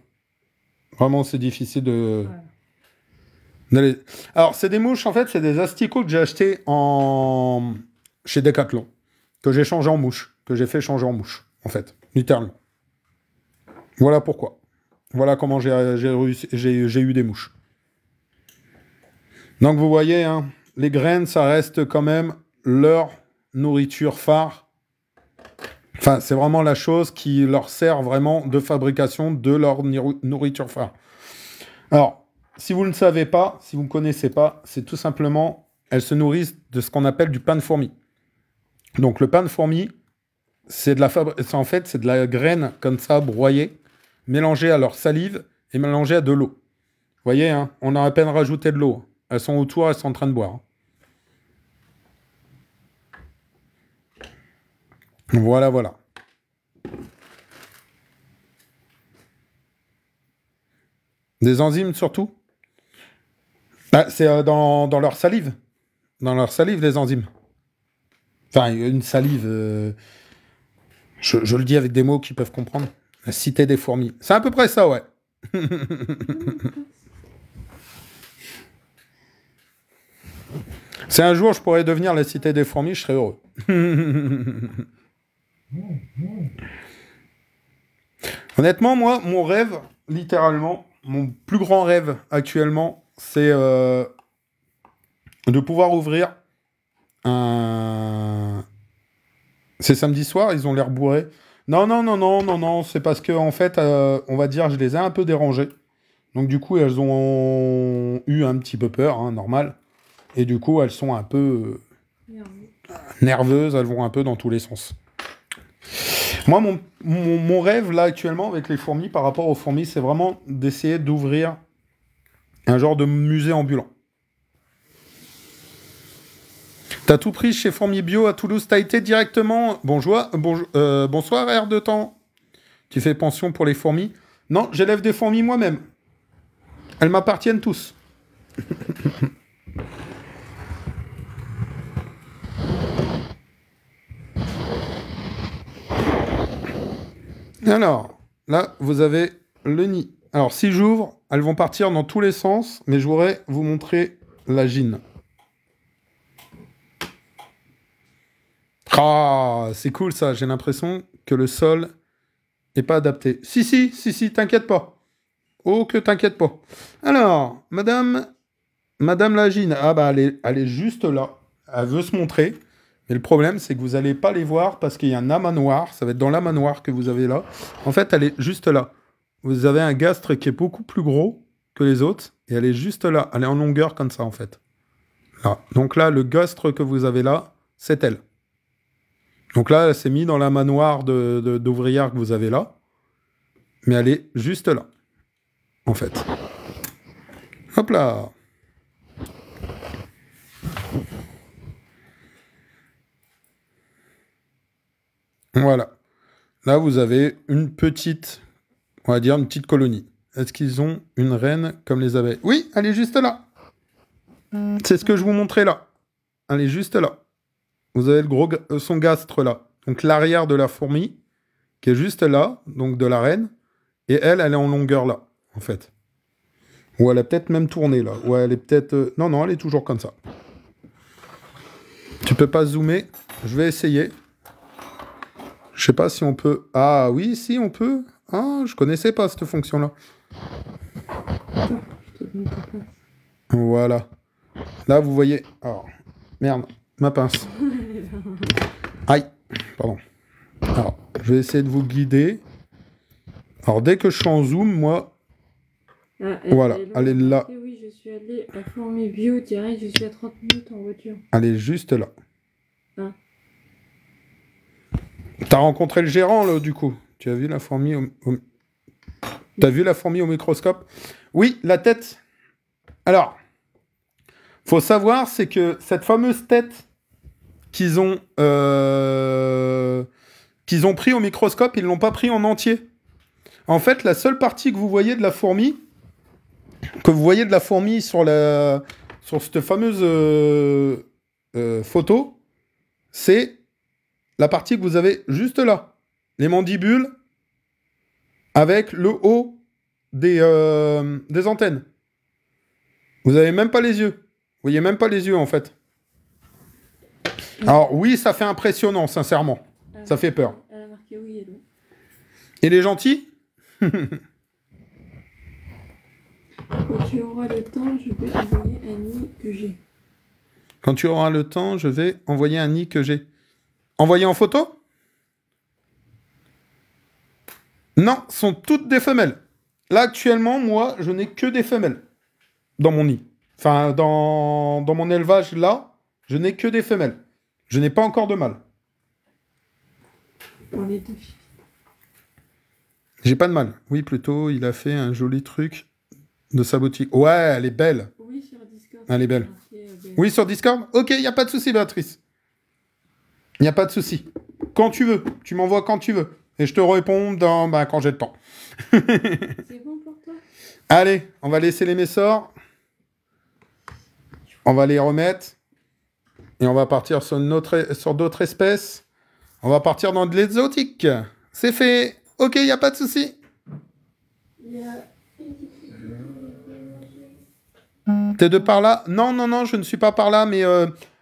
Speaker 1: Vraiment, c'est difficile de...
Speaker 2: Voilà.
Speaker 1: d'aller... Alors, c'est des mouches, en fait, c'est des asticots que j'ai achetés chez Decathlon. Que j'ai changé en mouche. Que j'ai fait changer en mouche, en fait. Littéralement. Voilà pourquoi. Voilà comment j'ai eu des mouches. Donc, vous voyez, hein, les graines, ça reste quand même leur nourriture phare. Enfin, c'est vraiment la chose qui leur sert vraiment de fabrication de leur nourriture phare. Alors, si vous ne savez pas, si vous ne connaissez pas, c'est tout simplement, elles se nourrissent de ce qu'on appelle du pain de fourmi. Donc, le pain de fourmi, c'est en fait, c'est de la graine comme ça, broyée, mélangée à leur salive et mélangée à de l'eau. Vous voyez, hein, on a à peine rajouté de l'eau. Elles sont autour, elles sont en train de boire. Voilà, voilà. Des enzymes surtout. Ah, c'est dans leur salive. Dans leur salive, des enzymes. Enfin, une salive... je le dis avec des mots qu'ils peuvent comprendre. La cité des fourmis. C'est à peu près ça, ouais. Si un jour je pourrais devenir la cité des fourmis, je serais heureux. Honnêtement, moi, mon rêve, littéralement, mon plus grand rêve actuellement, c'est de pouvoir ouvrir un... C'est samedi soir, ils ont l'air bourrés. Non, c'est parce que, en fait, on va dire, je les ai un peu dérangés. Donc, du coup, elles ont eu un petit peu peur, hein, normal. Et du coup, elles sont un peu nerveuses, elles vont un peu dans tous les sens. Moi, mon rêve, là, actuellement, avec les fourmis, par rapport aux fourmis, c'est vraiment d'essayer d'ouvrir un genre de musée ambulant. T'as tout pris chez Fourmis Bio à Toulouse, t'as été directement... bonsoir, Air de Temps. Tu fais pension pour les fourmis? Non, j'élève des fourmis moi-même. Elles m'appartiennent tous. Alors, là, vous avez le nid. Alors, si j'ouvre, elles vont partir dans tous les sens, mais je voudrais vous montrer la gine. Ah, c'est cool ça, j'ai l'impression que le sol n'est pas adapté. Si, t'inquiète pas. Oh, que t'inquiète pas. Alors, madame la gine, ah bah elle est juste là. Elle veut se montrer. Mais le problème, c'est que vous n'allez pas les voir parce qu'il y a un amas noir. Ça va être dans l'amas noir que vous avez là. En fait, elle est juste là. Vous avez un gastre qui est beaucoup plus gros que les autres. Et elle est juste là. Elle est en longueur comme ça, en fait. Là. Donc là, le gastre que vous avez là, c'est elle. Donc là, elle s'est mise dans l'amas noir d'ouvrière que vous avez là. Mais elle est juste là. En fait. Hop là. Voilà. Là, vous avez une petite, on va dire une petite colonie. Est-ce qu'ils ont une reine comme les abeilles? Oui, elle est juste là. C'est ce que je vous montrais là. Elle est juste là. Vous avez son gastre là. Donc l'arrière de la fourmi, qui est juste là, donc de la reine. Et elle est en longueur là, en fait. Ou elle a peut-être même tourné là. Ou elle est peut-être... Non, elle est toujours comme ça. Tu peux pas zoomer. Je vais essayer. Je sais pas si on peut... Ah oui, si on peut. Ah, je connaissais pas cette fonction-là. Voilà. Là, vous voyez... Oh, merde, ma pince. Aïe, pardon. Alors, je vais essayer de vous guider. Alors, dès que je suis en zoom, moi... voilà, elle est là.
Speaker 2: Oui, je suis allée à Fourmis Bio direct, je suis à 30 minutes en voiture.
Speaker 1: Elle est juste là.
Speaker 2: Ah.
Speaker 1: T'as rencontré le gérant, là, du coup. Tu as vu la fourmi T'as vu la fourmi au microscope? Oui, la tête. Alors, faut savoir, c'est que cette fameuse tête qu'ils ont pris au microscope, ils l'ont pas pris en entier. En fait, la seule partie que vous voyez de la fourmi, sur sur cette fameuse photo, c'est la partie que vous avez juste là. Les mandibules avec le haut des antennes. Vous n'avez même pas les yeux. Vous voyez même pas les yeux, en fait. Alors, oui, ça fait impressionnant, sincèrement. Ça fait peur.
Speaker 2: Elle a marqué oui, hello.
Speaker 1: Il est gentil?
Speaker 2: Quand tu auras le temps, je vais envoyer un nid que j'ai.
Speaker 1: Quand tu auras le temps, je vais envoyer un nid que j'ai. Envoyer en photo? Non, sont toutes des femelles. Là, actuellement, moi, je n'ai que des femelles dans mon nid. Enfin, dans mon élevage, là, je n'ai que des femelles. Je n'ai pas encore de mâles.
Speaker 2: Pour les deux filles.
Speaker 1: J'ai pas de mâle. Oui, plutôt, il a fait un joli truc de sa boutique. Ouais, elle est belle.
Speaker 2: Oui, sur Discord.
Speaker 1: Elle est belle. Oui, sur Discord? Ok, il n'y a pas de souci, Béatrice. Il n'y a pas de souci. Quand tu veux. Tu m'envoies quand tu veux. Et je te réponds quand j'ai le temps.
Speaker 2: C'est bon pour toi?
Speaker 1: Allez, on va laisser les messors. On va les remettre. Et on va partir sur d'autres espèces. On va partir dans de l'exotique. C'est fait. Ok, il n'y a pas de souci. T'es de par là? Non, non, non, je ne suis pas par là, mais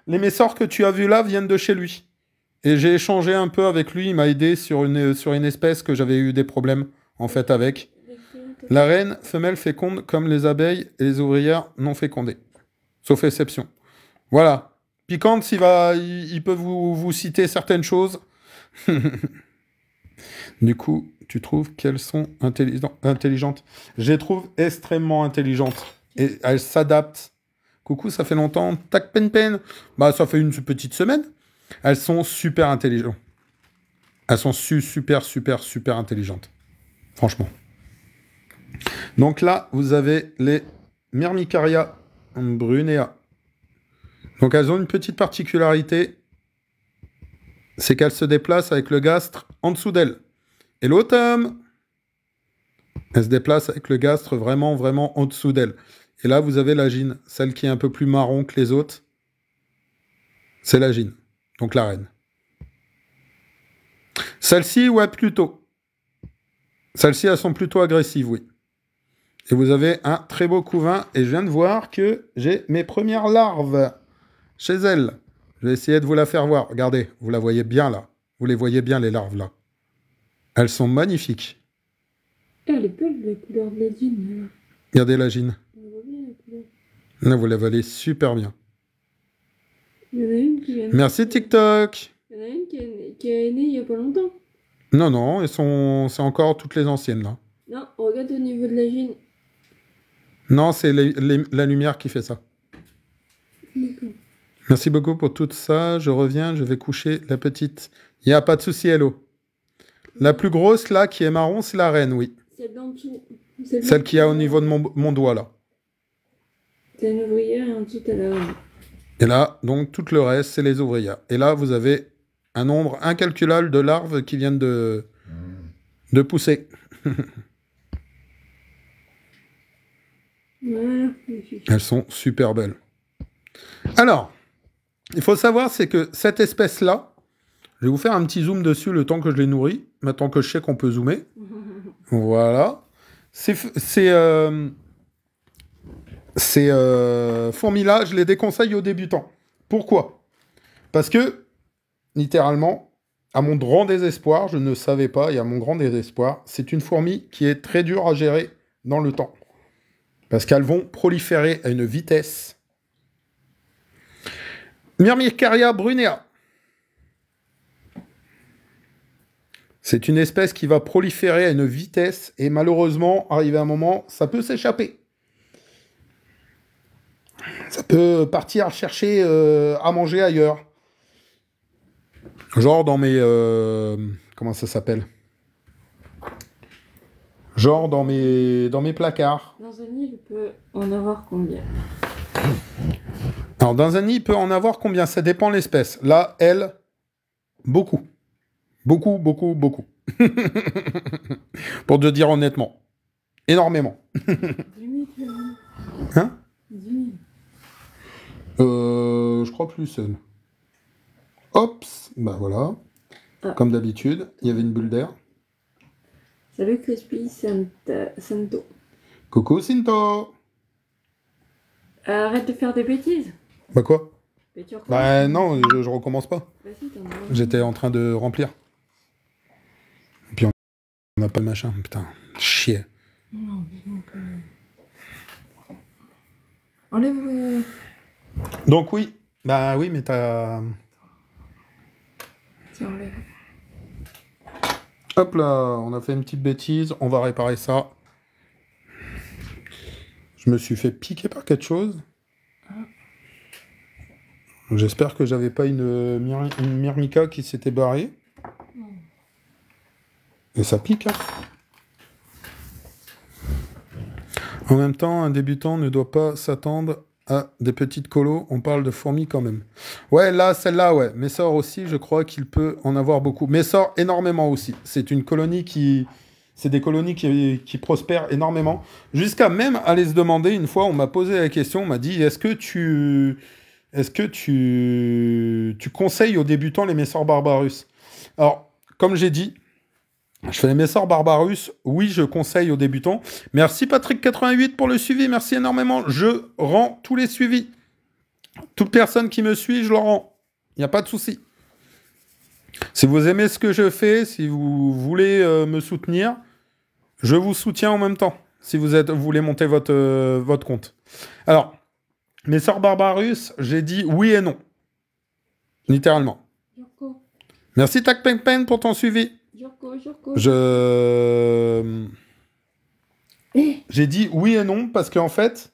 Speaker 1: les messors que tu as vus là viennent de chez lui. Et j'ai échangé un peu avec lui, il m'a aidé sur une espèce que j'avais eu des problèmes, en fait, avec. La reine femelle féconde comme les abeilles et les ouvrières non fécondées. Sauf exception. Voilà. Piquante, il peut vous citer certaines choses. Du coup, tu trouves qu'elles sont intelligentes? Je les trouve extrêmement intelligentes. Et elles s'adaptent. Coucou, ça fait longtemps. Tac, pen. Bah, ça fait une petite semaine. Elles sont super intelligentes. Elles sont super intelligentes. Franchement. Donc là, vous avez les Myrmicaria brunea. Donc elles ont une petite particularité. C'est qu'elles se déplacent avec le gastre en dessous d'elles. Et l'automne, elle se déplace avec le gastre vraiment en dessous d'elle. Et là, vous avez la gine, celle qui est un peu plus marron que les autres. C'est la gine, donc la reine. Celles-ci, ouais, plutôt. Celles-ci, elles sont plutôt agressives, oui. Et vous avez un très beau couvain. Et je viens de voir que j'ai mes premières larves chez elles. Je vais essayer de vous la faire voir. Regardez, vous la voyez bien là. Vous les voyez bien, les larves là. Elles sont magnifiques.
Speaker 2: Elle est belle, la couleur de la gine.
Speaker 1: Regardez la gine.
Speaker 2: On voit bien la couleur.
Speaker 1: Là, vous la voyez super bien.
Speaker 2: Il y en a une qui vient.
Speaker 1: Merci TikTok.
Speaker 2: Il y en a une qui est née il y a pas longtemps.
Speaker 1: Non, non, c'est encore toutes les anciennes là.
Speaker 2: Non, regarde au niveau de la gine.
Speaker 1: Non, c'est la lumière qui fait ça.
Speaker 2: D'accord.
Speaker 1: Merci beaucoup pour tout ça. Je reviens, je vais coucher la petite. Il n'y a pas de souci, hello. La plus grosse là, qui est marron, c'est la reine, oui.
Speaker 2: Celle d'en dessous.
Speaker 1: Celle qui a au niveau de mon doigt là.
Speaker 2: C'est une ouvrière et en dessous t'as la reine.
Speaker 1: Et là, donc, tout le reste, c'est les ouvrières. Et là, vous avez un nombre incalculable de larves qui viennent de pousser.
Speaker 2: Voilà.
Speaker 1: Elles sont super belles. Alors, il faut savoir, c'est que cette espèce-là, je vais vous faire un petit zoom dessus le temps que je les nourris, maintenant que je sais qu'on peut zoomer. Voilà. Ces fourmis-là, je les déconseille aux débutants. Pourquoi? Parce que, littéralement, à mon grand désespoir, je ne savais pas, et à mon grand désespoir, c'est une fourmi qui est très dure à gérer dans le temps. Parce qu'elles vont proliférer à une vitesse. Myrmicaria brunea. C'est une espèce qui va proliférer à une vitesse et malheureusement, arrivé à un moment, ça peut s'échapper. Ça peut partir chercher à manger ailleurs. Genre dans mes... comment ça s'appelle? Genre dans mes placards.
Speaker 2: Dans un nid, il peut en avoir combien?
Speaker 1: Alors, dans un nid, il peut en avoir combien? Ça dépend de l'espèce. Là, elle, beaucoup. Beaucoup. Pour te dire honnêtement. Énormément.
Speaker 2: 10 000.
Speaker 1: Hein?
Speaker 2: 10 000.
Speaker 1: Je crois plus seul. Hop, bah voilà.
Speaker 2: Ah.
Speaker 1: Comme d'habitude, il y avait une bulle d'air.
Speaker 2: Salut Crispy Santo.
Speaker 1: Coucou Sinto.
Speaker 2: Arrête de faire des bêtises.
Speaker 1: Bah quoi?
Speaker 2: Mais tu recommences.
Speaker 1: Bah non, je recommence pas.
Speaker 2: Vas-y, t'en as marre.
Speaker 1: J'étais en train de remplir. Et puis on n'a pas le machin, putain. Chier.
Speaker 2: Non, donc, enlève.
Speaker 1: Donc oui. Bah oui, mais t'as...
Speaker 2: Tiens, enlève.
Speaker 1: Hop là, on a fait une petite bêtise. On va réparer ça. Je me suis fait piquer par quelque chose. J'espère que j'avais pas une Myrmica qui s'était barrée. Et ça pique, hein. En même temps, un débutant ne doit pas s'attendre à des petites colos. On parle de fourmis quand même. Ouais, là, celle-là, ouais. Messor aussi, je crois qu'il peut en avoir beaucoup. Messor, énormément aussi. C'est une colonie qui... C'est des colonies qui prospèrent énormément. Jusqu'à même aller se demander, une fois, on m'a posé la question, on m'a dit, est-ce que tu conseilles aux débutants les Messor Barbarus? Alors, comme j'ai dit, je fais les Messor Barbarus, oui, je conseille aux débutants. Merci Patrick88 pour le suivi, merci énormément. Je rends tous les suivis. Toute personne qui me suit, je le rends. Il n'y a pas de souci. Si vous aimez ce que je fais, si vous voulez me soutenir, je vous soutiens en même temps, si vous voulez monter votre compte. Alors, Messor Barbarus, j'ai dit oui et non. Littéralement.
Speaker 2: Jurko,
Speaker 1: Merci Tac Pen Pen pour ton suivi.
Speaker 2: Jurko.
Speaker 1: J'ai dit oui et non parce qu'en fait,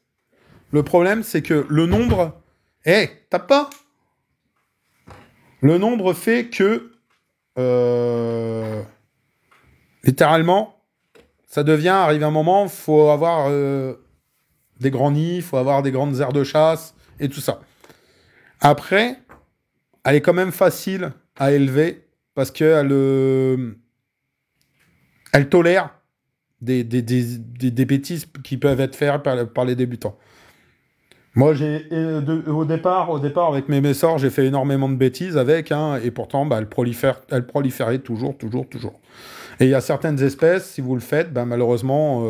Speaker 1: le problème c'est que le nombre... tape pas. Le nombre fait que... littéralement, ça devient, arrive un moment, il faut avoir des grands nids, il faut avoir des grandes aires de chasse et tout ça. Après, elle est quand même facile à élever parce qu'elle elle tolère des bêtises qui peuvent être faites par les débutants. Moi, au départ, avec mes Messors, j'ai fait énormément de bêtises avec, hein, et pourtant, bah, elle proliférait toujours. Et il y a certaines espèces, si vous le faites, bah, malheureusement,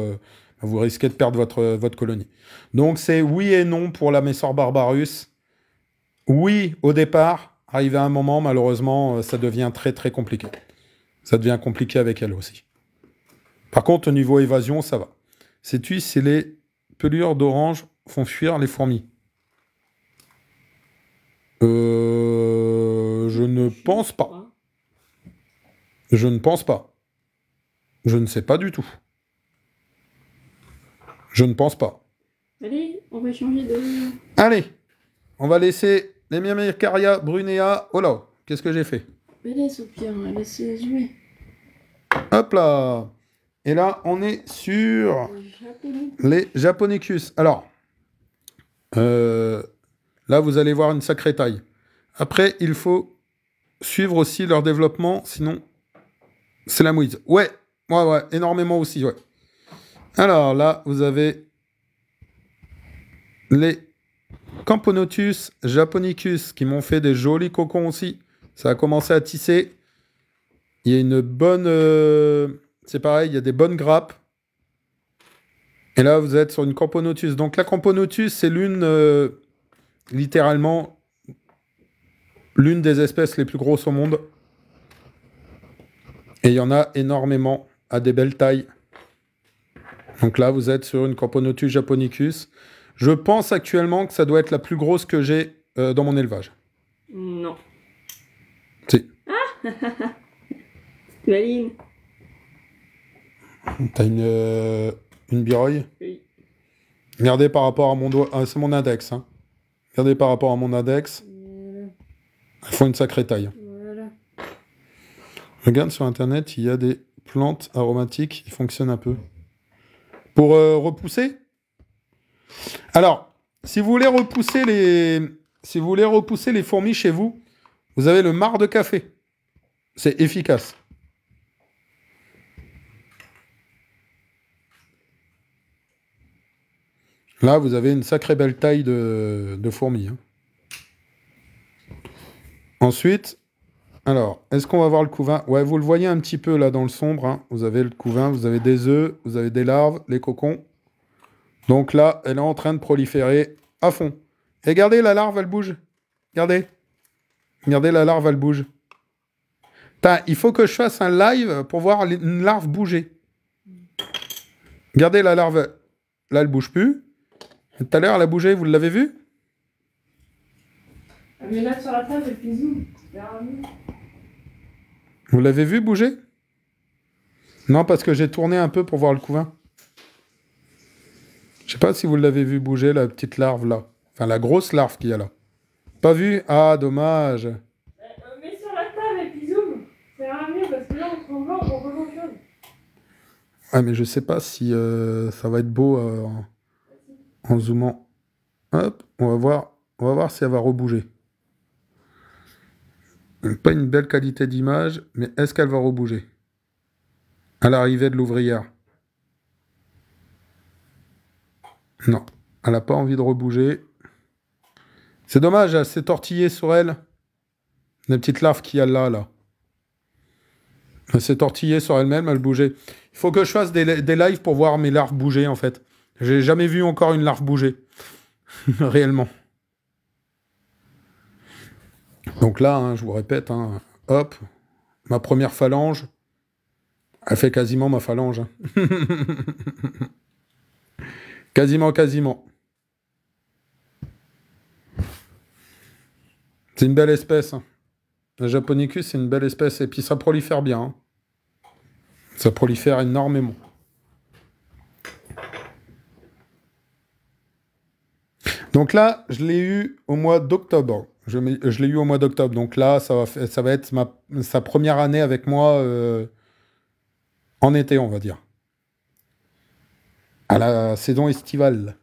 Speaker 1: vous risquez de perdre votre colonie. Donc, c'est oui et non pour la Messor Barbarus. Oui, au départ, arrivé à un moment, malheureusement, ça devient très, très compliqué. Ça devient compliqué avec elle aussi. Par contre, au niveau évasion, ça va. Sais-tu si les pelures d'orange font fuir les fourmis? Je ne pense pas. Je ne pense pas. Je ne sais pas du tout. Je ne pense pas.
Speaker 2: Allez, on va changer de...
Speaker 1: Allez, on va laisser les Myrmicaria brunea. Oh là, qu'est-ce que j'ai fait?
Speaker 2: Mais laisse au pire, laisse jouer.
Speaker 1: Hop là. Et là, on est sur les Japonicus. Alors, là, vous allez voir une sacrée taille. Après, il faut suivre aussi leur développement, sinon, c'est la mouise. Ouais, énormément aussi, ouais. Alors là, vous avez les Camponotus japonicus qui m'ont fait des jolis cocons aussi. Ça a commencé à tisser. Il y a une bonne... c'est pareil, il y a des bonnes grappes. Et là, vous êtes sur une Camponotus. Donc la Camponotus, c'est littéralement, l'une des espèces les plus grosses au monde. Et il y en a énormément à des belles tailles. Donc là, vous êtes sur une Camponotus japonicus. Je pense actuellement que ça doit être la plus grosse que j'ai dans mon élevage.
Speaker 2: Non.
Speaker 1: Si.
Speaker 2: Maline.
Speaker 1: T'as une biroille?
Speaker 2: Oui.
Speaker 1: Regardez par rapport à mon doigt. Ah, c'est mon index. Hein. Regardez par rapport à mon index.
Speaker 2: Voilà.
Speaker 1: Elles font une sacrée taille.
Speaker 2: Voilà.
Speaker 1: Regarde sur internet, il y a des plantes aromatiques qui fonctionnent un peu. Pour repousser? Alors, si vous voulez repousser les fourmis chez vous, vous avez le marc de café. C'est efficace. Là, vous avez une sacrée belle taille de fourmis. Hein. Ensuite, alors, est-ce qu'on va voir le couvain? Ouais, vous le voyez un petit peu là dans le sombre, hein. Vous avez le couvain, vous avez des œufs, vous avez des larves, les cocons. Donc là, elle est en train de proliférer à fond. Et regardez, la larve, elle bouge. Regardez. Regardez, la larve, elle bouge. Putain, il faut que je fasse un live pour voir une larve bouger. Regardez, la larve, là, elle bouge plus. Tout à l'heure, elle a bougé, vous l'avez vu?
Speaker 2: Mets-la sur la table et puis zoom.
Speaker 1: Vous l'avez vu bouger? Non, parce que j'ai tourné un peu pour voir le couvain. Je sais pas si vous l'avez vu bouger, la petite larve là. Enfin, la grosse larve qu'il y a là. Pas vu? Ah, dommage.
Speaker 2: Mets sur la table et puis zoom. Ça ira mieux parce que là, on voit, on voit grand chose.
Speaker 1: Ah, mais je sais pas si ça va être beau en zoomant. Hop, on va voir. On va voir si elle va rebouger. Pas une belle qualité d'image, mais est-ce qu'elle va rebouger? À l'arrivée de l'ouvrière. Non, elle n'a pas envie de rebouger. C'est dommage, elle s'est tortillée sur elle. La petite larve qu'il y a là. Elle s'est tortillée sur elle-même, elle bougeait. Il faut que je fasse des lives pour voir mes larves bouger, en fait. J'ai jamais vu encore une larve bouger. Réellement. Donc là, hein, je vous répète, hein, hop, ma première phalange, elle fait quasiment ma phalange. Hein. Quasiment. C'est une belle espèce. Hein. La Japonicus, c'est une belle espèce. Et puis ça prolifère bien. Hein. Ça prolifère énormément. Donc là, je l'ai eu au mois d'octobre. Je l'ai eu au mois d'octobre. Donc là, ça va être sa première année avec moi en été, on va dire. À la saison estivale.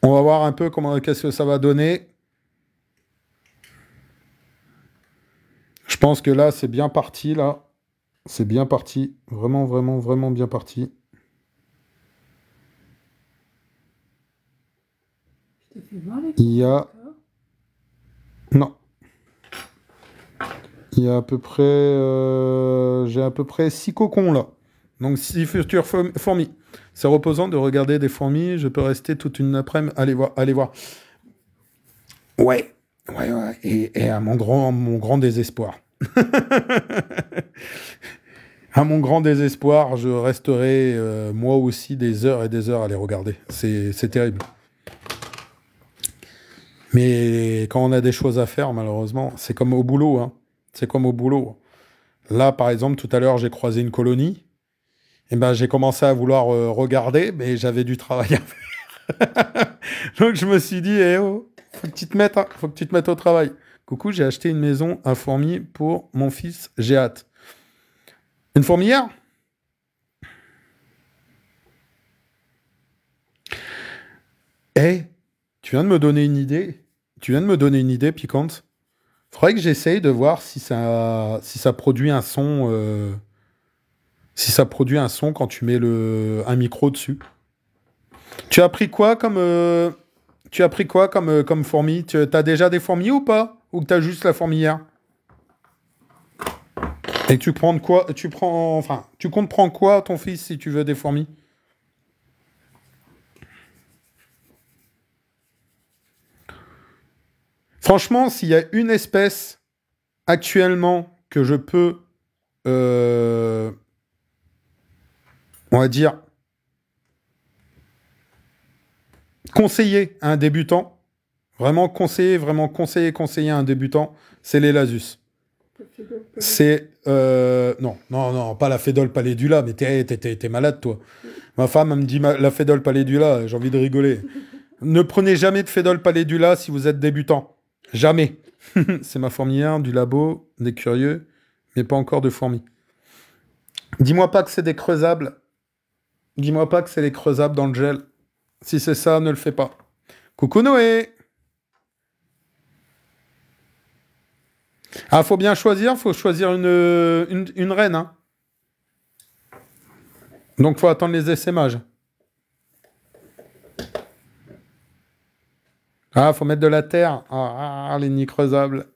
Speaker 1: On va voir un peu qu'est-ce que ça va donner. Je pense que là, c'est bien parti, là. C'est bien parti. Vraiment bien parti.
Speaker 2: Je te fais voir les
Speaker 1: Il y a... Non. Il y a à peu près... J'ai à peu près 6 cocons, là. Donc 6 futures fourmis. C'est reposant de regarder des fourmis. Je peux rester toute une après-midi. Allez voir. Ouais. Et à mon grand désespoir. À mon grand désespoir, je resterai moi aussi des heures et des heures à les regarder. C'est terrible. Mais quand on a des choses à faire, malheureusement, c'est comme au boulot. Hein. C'est comme au boulot. Là, par exemple, tout à l'heure, j'ai croisé une colonie. Et ben, j'ai commencé à vouloir regarder, mais j'avais du travail à faire. Donc, je me suis dit, faut que tu te mettes, hein, faut que tu te mettes au travail. Coucou, j'ai acheté une maison à fourmis pour mon fils. J'ai hâte. Une fourmilière? Tu viens de me donner une idée. Tu viens de me donner une idée piquante. Faudrait que j'essaye de voir si ça produit un son. Si ça produit un son quand tu mets un micro dessus. Tu as pris quoi comme comme fourmi? T'as déjà des fourmis ou pas? Ou que t'as juste la fourmilière? Et tu prends quoi? Tu comptes prendre quoi, ton fils, si tu veux des fourmis? Franchement, s'il y a une espèce actuellement que je peux, on va dire, conseiller à un débutant, vraiment conseiller à un débutant, c'est les Lasus. C'est... non, pas la Fédole Palédula, mais t'es malade, toi. Ma femme, elle me dit la Fédole Palédula, j'ai envie de rigoler. Ne prenez jamais de Fédole Palédula si vous êtes débutant. Jamais. C'est ma fourmilière, du labo, des curieux, mais pas encore de fourmis. Dis-moi pas que c'est des creusables. Dis-moi pas que c'est les creusables dans le gel. Si c'est ça, ne le fais pas. Coucou Noé! Ah, faut bien choisir, faut choisir une reine. Hein. Donc, faut attendre les essaimages. Ah, faut mettre de la terre. Ah, les nids creusables.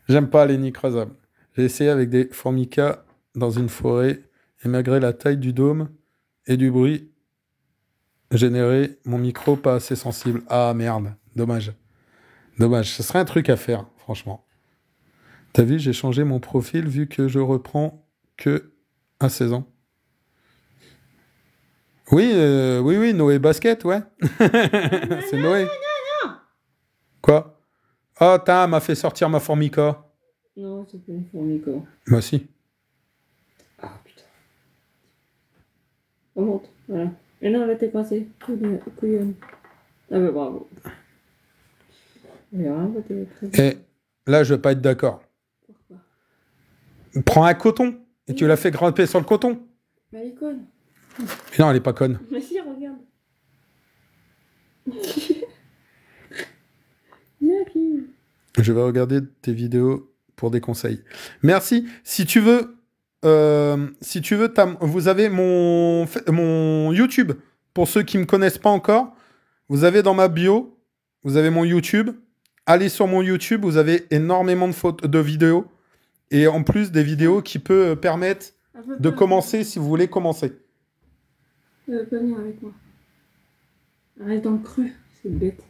Speaker 1: J'aime pas les nids creusables. J'ai essayé avec des formica dans une forêt et malgré la taille du dôme et du bruit généré, mon micro pas assez sensible. Ah merde, dommage. Dommage, ce serait un truc à faire, franchement. T'as vu, j'ai changé mon profil vu que je reprends que à 16 ans. Oui, oui, Noé Basket, ouais. C'est Noé. Quoi? Ah, t'as m'a fait sortir ma formica.
Speaker 2: Non, c'est pas une formica.
Speaker 1: Moi si.
Speaker 2: Ah putain. Remonte, voilà. Mais non, là t'es coincé. Couillonne. Ah bah bravo. Bravo, t'es très bien.
Speaker 1: Et là, je vais pas être d'accord.
Speaker 2: Pourquoi?
Speaker 1: Prends un coton et tu la fais grimper sur le coton.
Speaker 2: Mais elle est conne.
Speaker 1: Mais non, elle est pas conne.
Speaker 2: Mais si, regarde. Yucky.
Speaker 1: Je vais regarder tes vidéos pour des conseils. Merci. Si tu veux, vous avez mon YouTube. Pour ceux qui me connaissent pas encore, vous avez dans ma bio, vous avez mon YouTube. Allez sur mon YouTube, vous avez énormément de vidéos. Et en plus, des vidéos qui peuvent permettre de commencer si vous voulez commencer.
Speaker 2: Elle veut pas venir avec moi. Reste dans le creux, c'est bête.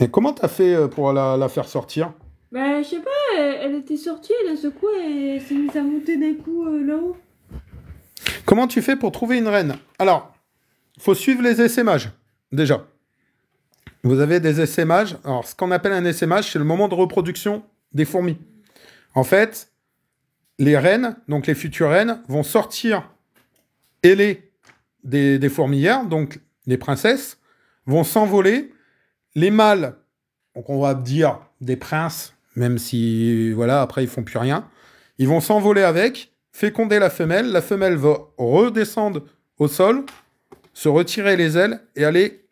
Speaker 1: Et comment t'as fait pour la faire sortir?
Speaker 2: Bah, je sais pas, elle était sortie, elle a secoué et elle s'est mise à monter d'un coup là-haut.
Speaker 1: Comment tu fais pour trouver une reine? Alors, il faut suivre les essaimages, déjà. Vous avez des essaimages. Alors, ce qu'on appelle un essaimage, c'est le moment de reproduction des fourmis. En fait, les reines, donc les futures reines, vont sortir ailées des fourmilières, donc les princesses, vont s'envoler. Les mâles, donc on va dire des princes, même si, voilà, après, ils font plus rien. Ils vont s'envoler avec, féconder la femelle va redescendre au sol, se retirer les ailes et aller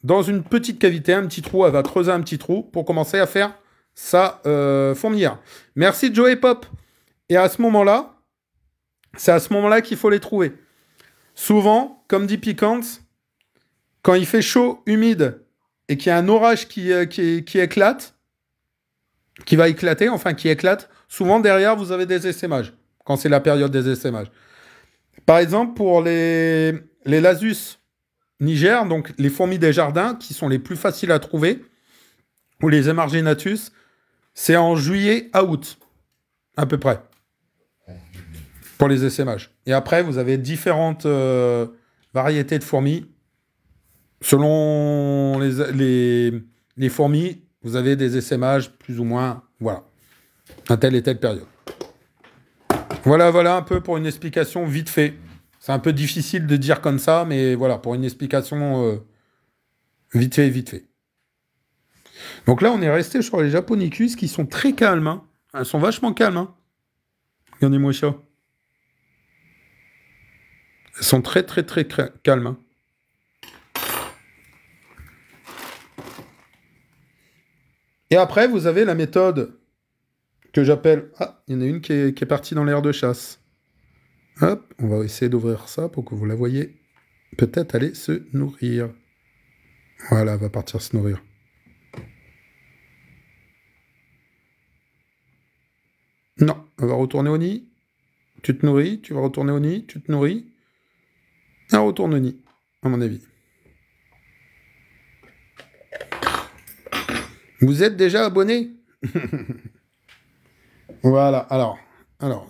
Speaker 1: dans une petite cavité, un petit trou. Elle va creuser un petit trou pour commencer à faire sa fourmilière. Merci Joey Pop. Et à ce moment-là, c'est à ce moment-là qu'il faut les trouver. Souvent, comme dit Piquante, quand il fait chaud, humide, et qu'il y a un orage qui éclate, qui va éclater, enfin qui éclate, souvent derrière, vous avez des essaimages, quand c'est la période des essaimages. Par exemple, pour les Lasus Niger, donc les fourmis des jardins, qui sont les plus faciles à trouver, ou les Emarginatus, c'est en juillet à août, à peu près, pour les essaimages. Et après, vous avez différentes variétés de fourmis. Selon les fourmis, vous avez des essaimages plus ou moins, voilà, à telle et telle période. Voilà un peu pour une explication vite fait. C'est un peu difficile de dire comme ça, mais voilà, pour une explication vite fait. Donc là, on est resté sur les Japonicus qui sont très calmes. Hein. Elles sont vachement calmes. Hein. Regardez-moi ça. Elles sont très calmes. Hein. Et après, vous avez la méthode que j'appelle... Ah, il y en a une qui est partie dans l'air de chasse. Hop, on va essayer d'ouvrir ça pour que vous la voyez peut-être aller se nourrir. Voilà, elle va partir se nourrir. Non, elle va retourner au nid. Tu te nourris, tu vas retourner au nid, tu te nourris. Elle retourne au nid, à mon avis. Vous êtes déjà abonné? Voilà, alors,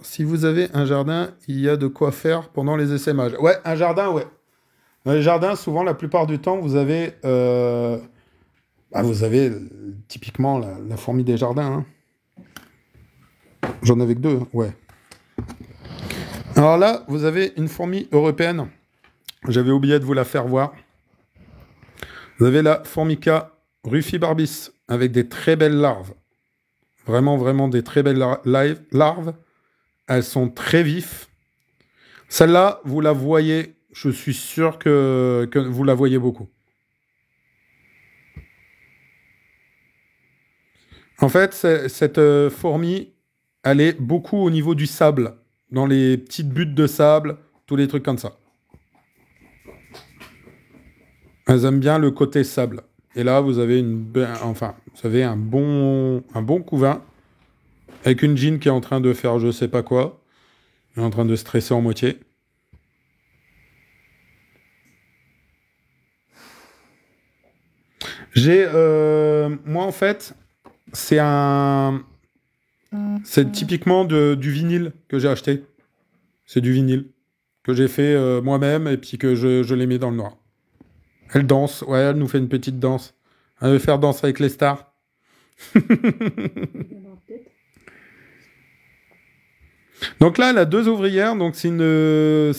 Speaker 1: si vous avez un jardin, il y a de quoi faire pendant les essaimages. Ouais, un jardin, ouais. Dans les jardins, souvent, la plupart du temps, vous avez typiquement la fourmi des jardins. Hein. J'en avais que deux, hein, ouais. Alors là, vous avez une fourmi européenne. J'avais oublié de vous la faire voir. Vous avez la Formica rufibarbis avec des très belles larves. Vraiment des très belles larves. Elles sont très vives. Celle-là, vous la voyez, je suis sûr que vous la voyez beaucoup. En fait, cette fourmi, elle est beaucoup au niveau du sable, dans les petites buttes de sable, tous les trucs comme ça. Elles aiment bien le côté sable. Et là, vous avez vous avez un bon couvain avec une Jean qui est en train de faire je sais pas quoi. Elle est en train de stresser en moitié. Moi, en fait, c'est typiquement du vinyle que j'ai acheté. C'est du vinyle que j'ai fait moi-même et puis que je l'ai mis dans le noir. Elle danse, ouais, elle nous fait une petite danse. Elle veut faire danse avec les stars. Donc là, elle a 2 ouvrières, donc c'est une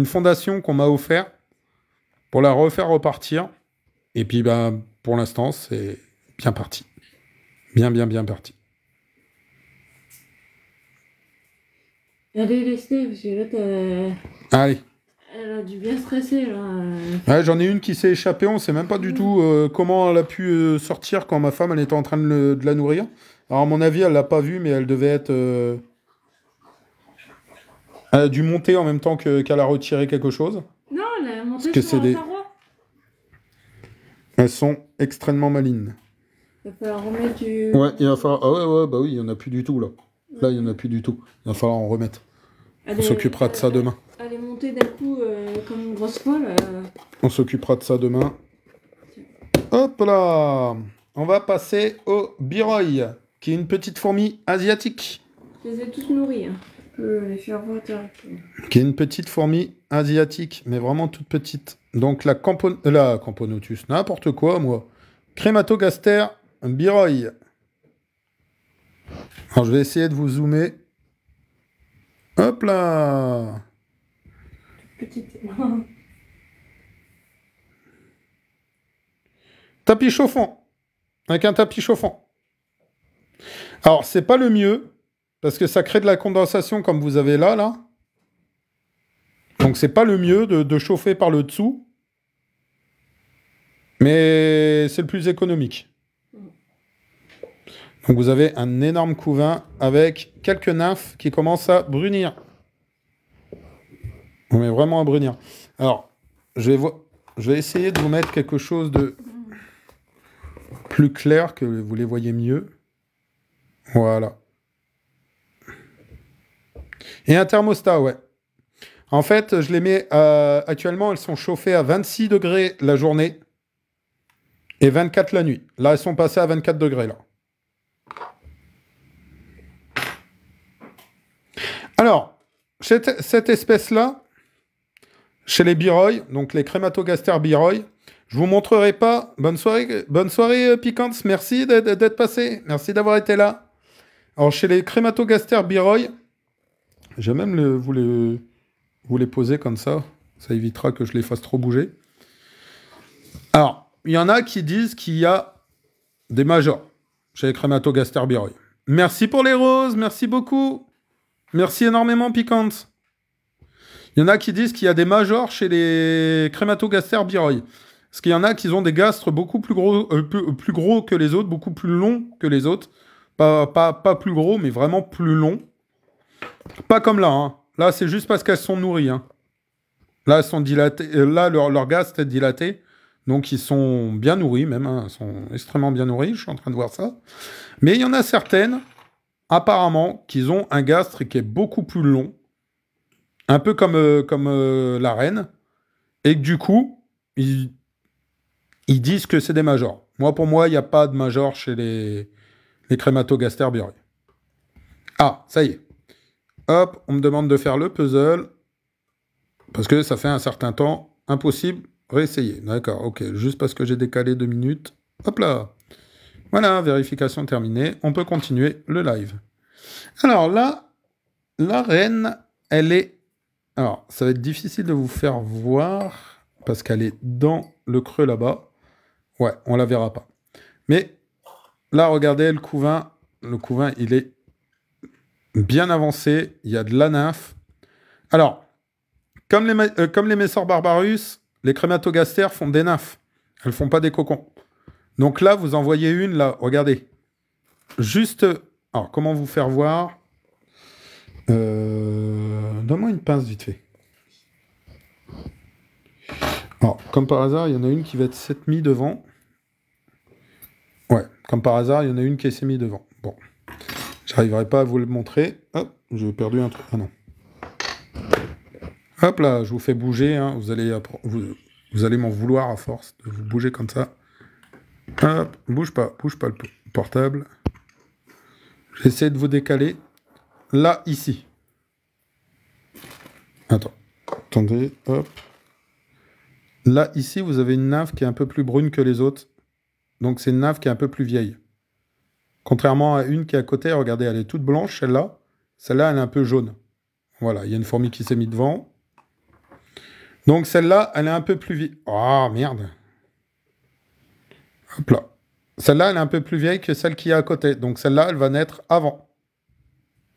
Speaker 1: fondation qu'on m'a offert pour la refaire repartir. Et puis, bah, pour l'instant, c'est bien parti. Bien parti.
Speaker 2: Allez, laisse-les, parce que là,
Speaker 1: Allez.
Speaker 2: elle a dû bien stresser, là.
Speaker 1: Ouais, j'en ai une qui s'est échappée, on sait même pas du tout comment elle a pu sortir quand ma femme, elle était en train de la nourrir. Alors, à mon avis, elle l'a pas vue, mais elle devait être... Elle a dû monter en même temps qu'elle a retiré quelque chose.
Speaker 2: Non, elle a monté
Speaker 1: que
Speaker 2: sur
Speaker 1: c'est
Speaker 2: la paroi.
Speaker 1: Elles sont extrêmement malines.
Speaker 2: Il va falloir remettre du...
Speaker 1: Ouais, il va falloir... Ah ouais, bah oui, il y en a plus du tout, là. Là, il y en a plus du tout. Il va falloir en remettre. On s'occupera de ça demain.
Speaker 2: Elle est montée d'un coup comme une grosse folle.
Speaker 1: On s'occupera de ça demain. Hop là! On va passer au biroy, qui est une petite fourmi asiatique.
Speaker 2: Je les ai tous nourris. Hein. Je peux les faire voir directement.
Speaker 1: Qui est une petite fourmi asiatique, mais vraiment toute petite. Donc la Camponotus, n'importe quoi, moi. Crématogaster biroy. Alors je vais essayer de vous zoomer. Hop là!
Speaker 2: Petite.
Speaker 1: Tapis chauffant. Avec un tapis chauffant. Alors, c'est pas le mieux, parce que ça crée de la condensation comme vous avez là. Donc, c'est pas le mieux de chauffer par le dessous. Mais c'est le plus économique. Donc, vous avez un énorme couvain avec quelques nymphes qui commencent à brunir. On est vraiment à brunir. Alors, je vais essayer de vous mettre quelque chose de plus clair, que vous les voyez mieux. Voilà. Et un thermostat, ouais. En fait, je les mets... actuellement, elles sont chauffées à 26 degrés la journée et 24 la nuit. Là, elles sont passées à 24 degrés, là. Alors, cette espèce-là, chez les biroy, donc les crématogaster biroy, je vous montrerai pas. Bonne soirée Piquante. Merci d'être passé. Merci d'avoir été là. Alors, chez les crématogaster biroy, je vais même vous les poser comme ça. Ça évitera que je les fasse trop bouger. Alors, il y en a qui disent qu'il y a des majors chez les crématogaster biroy. Merci pour les roses. Merci beaucoup. Merci énormément, Piquante. Il y en a qui disent qu'il y a des majors chez les crématogaster biroy. Parce qu'il y en a qui ont des gastres beaucoup plus gros, plus gros que les autres, beaucoup plus longs que les autres. Pas plus gros, mais vraiment plus longs. Pas comme là. Hein. Là, c'est juste parce qu'elles sont nourries. Hein. Là, elles sont dilatées. Là, leur gastre est dilaté. Donc, ils sont bien nourris, même. Hein. Ils sont extrêmement bien nourris. Je suis en train de voir ça. Mais il y en a certaines, apparemment, qui ont un gastre qui est beaucoup plus long. Un peu comme la reine. Et que du coup, ils disent que c'est des majors. Pour moi, il n'y a pas de major chez les crématogaster biroy. Ah, ça y est. Hop, on me demande de faire le puzzle. Parce que ça fait un certain temps. Impossible. Réessayer. D'accord, ok. Juste parce que j'ai décalé 2 minutes. Hop là. Voilà, vérification terminée. On peut continuer le live. Alors là, la reine, elle est... Alors, ça va être difficile de vous faire voir. Parce qu'elle est dans le creux là-bas. Ouais, on la verra pas. Mais là, regardez le couvain. Le couvain, il est bien avancé. Il y a de la nymphe. Alors, comme les Messor Barbarus, les crématogaster font des nymphes. Elles font pas des cocons. Donc là, vous en voyez une, là. Regardez. Juste... Alors, comment vous faire voir Donne-moi une pince, vite fait. Alors, comme par hasard, il y en a une qui va être 7 devant. Comme par hasard, il y en a une qui s'est mise devant. Bon. J'arriverai pas à vous le montrer. Hop, j'ai perdu un truc. Ah non. Hop là, je vous fais bouger. Hein. Vous allez m'en vouloir à force de vous bouger comme ça. Hop, bouge pas le portable. J'essaie de vous décaler. Là, ici. Attendez, hop. Là, ici, vous avez une nymphe qui est un peu plus brune que les autres. Donc, c'est une nymphe qui est un peu plus vieille. Contrairement à une qui est à côté, regardez, elle est toute blanche, celle-là. Celle-là, elle est un peu jaune. Voilà, il y a une fourmi qui s'est mise devant. Donc, celle-là, elle est un peu plus vieille. Oh, merde. Hop là. Celle-là, elle est un peu plus vieille que celle qui est à côté. Donc, celle-là, elle va naître avant.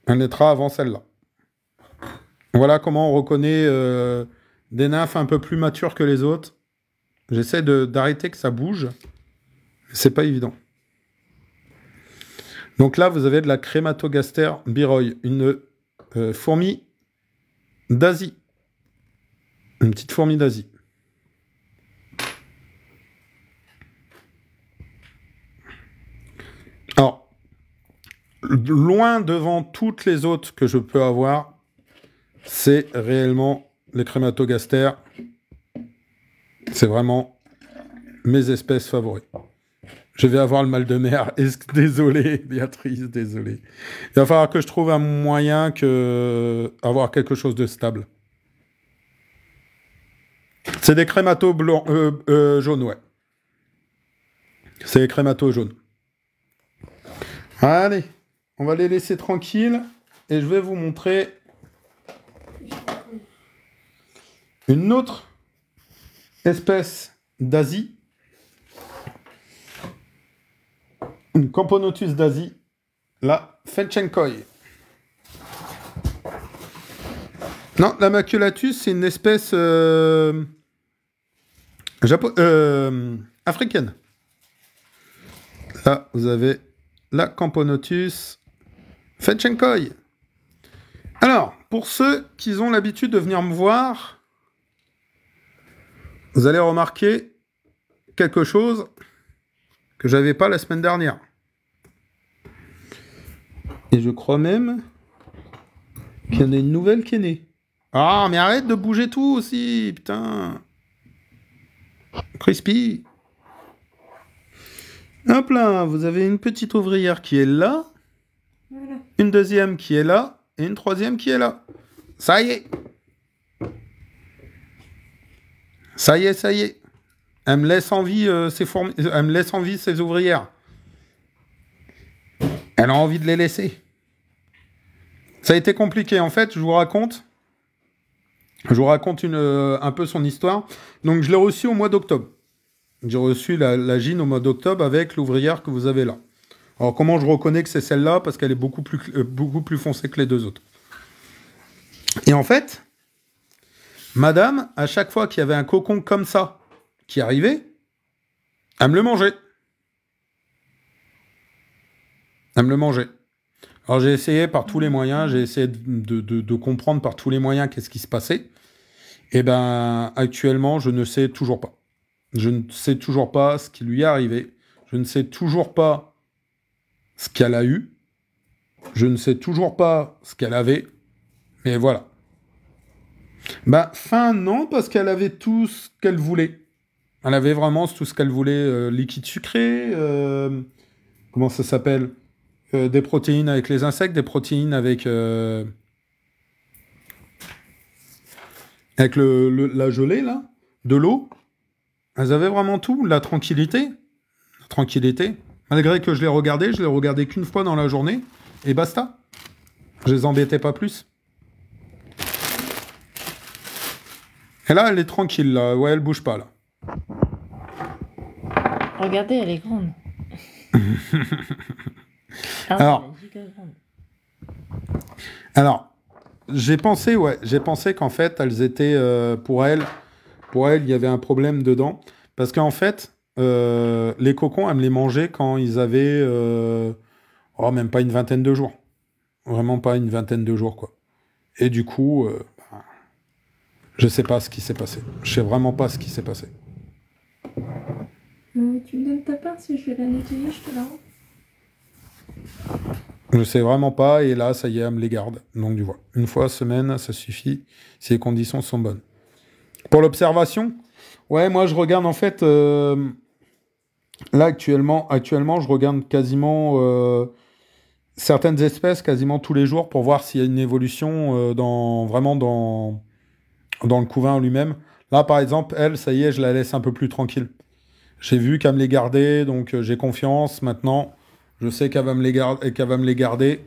Speaker 1: Elle naîtra avant celle-là. Voilà comment on reconnaît des nymphes un peu plus matures que les autres. J'essaie d'arrêter que ça bouge. C'est pas évident. Donc là, vous avez de la Crématogaster biroy, une fourmi d'Asie. Une petite fourmi d'Asie. Alors, loin devant toutes les autres que je peux avoir, c'est réellement les Crématogaster. C'est vraiment mes espèces favorites. Je vais avoir le mal de mer. Désolé, Béatrice, désolé. Il va falloir que je trouve un moyen avoir quelque chose de stable. C'est des crématos blancs, jaunes, ouais. C'est des crématos jaunes. Allez, on va les laisser tranquilles et je vais vous montrer une autre espèce d'Asie. Une Camponotus d'Asie, la Fetchenkoi. Non, la Maculatus, c'est une espèce africaine. Là, vous avez la Camponotus Fetchenkoi. Alors, pour ceux qui ont l'habitude de venir me voir, vous allez remarquer quelque chose que j'avais pas la semaine dernière. Et je crois même qu'il y en a une nouvelle qui est née. Ah, mais arrête de bouger tout aussi, putain. Crispy. Hop là, vous avez une petite ouvrière qui est là, voilà. Une deuxième qui est là, et une troisième qui est là. Ça y est. Ça y est, ça y est. Elle me laisse en vie, elle me laisse en vie ses ouvrières. Elle a envie de les laisser. Ça a été compliqué. En fait, je vous raconte un peu son histoire. Donc, je l'ai reçu au mois d'octobre. J'ai reçu la gyne au mois d'octobre avec l'ouvrière que vous avez là. Alors, comment je reconnais que c'est celle-là? Parce qu'elle est beaucoup plus foncée que les deux autres. Et en fait, madame, à chaque fois qu'il y avait un cocon comme ça qui arrivait, elle me le mangeait. Elle me le mangeait. Alors j'ai essayé par tous les moyens, j'ai essayé de comprendre par tous les moyens qu'est-ce qui se passait. Et ben actuellement, je ne sais toujours pas. Je ne sais toujours pas ce qui lui est arrivé. Je ne sais toujours pas ce qu'elle a eu. Je ne sais toujours pas ce qu'elle avait. Mais voilà. Ben, fin non, parce qu'elle avait tout ce qu'elle voulait. Elle avait vraiment tout ce qu'elle voulait. Liquide sucré, comment ça s'appelle? Des protéines avec les insectes, des protéines avec la gelée, là, de l'eau. Elles avaient vraiment tout, la tranquillité. La tranquillité. Malgré que je l'ai regardé qu'une fois dans la journée, et basta. Je les embêtais pas plus. Et là, elle est tranquille, là. Ouais, elle bouge pas, là.
Speaker 2: Regardez, elle est grande.
Speaker 1: Alors, j'ai pensé qu'en fait, elles étaient, pour elles, il y avait un problème dedans. Parce qu'en fait, les cocons, elles me les mangeaient quand ils avaient, même pas une vingtaine de jours. Vraiment pas une vingtaine de jours, quoi. Et du coup, je sais pas ce qui s'est passé. Je sais vraiment pas ce qui s'est passé.
Speaker 2: Tu me donnes ta part si je vais la nettoyer, je te la rends.
Speaker 1: Je sais vraiment pas, et là, ça y est, elle me les garde. Donc, tu vois, une fois semaine, ça suffit, si les conditions sont bonnes. Pour l'observation, ouais, moi, je regarde, en fait, là, actuellement, je regarde quasiment certaines espèces, quasiment tous les jours, pour voir s'il y a une évolution vraiment dans le couvain en lui-même. Là, par exemple, elle, ça y est, je la laisse un peu plus tranquille. J'ai vu qu'elle me les gardait, donc j'ai confiance. Maintenant, je sais qu'elle va me les garder.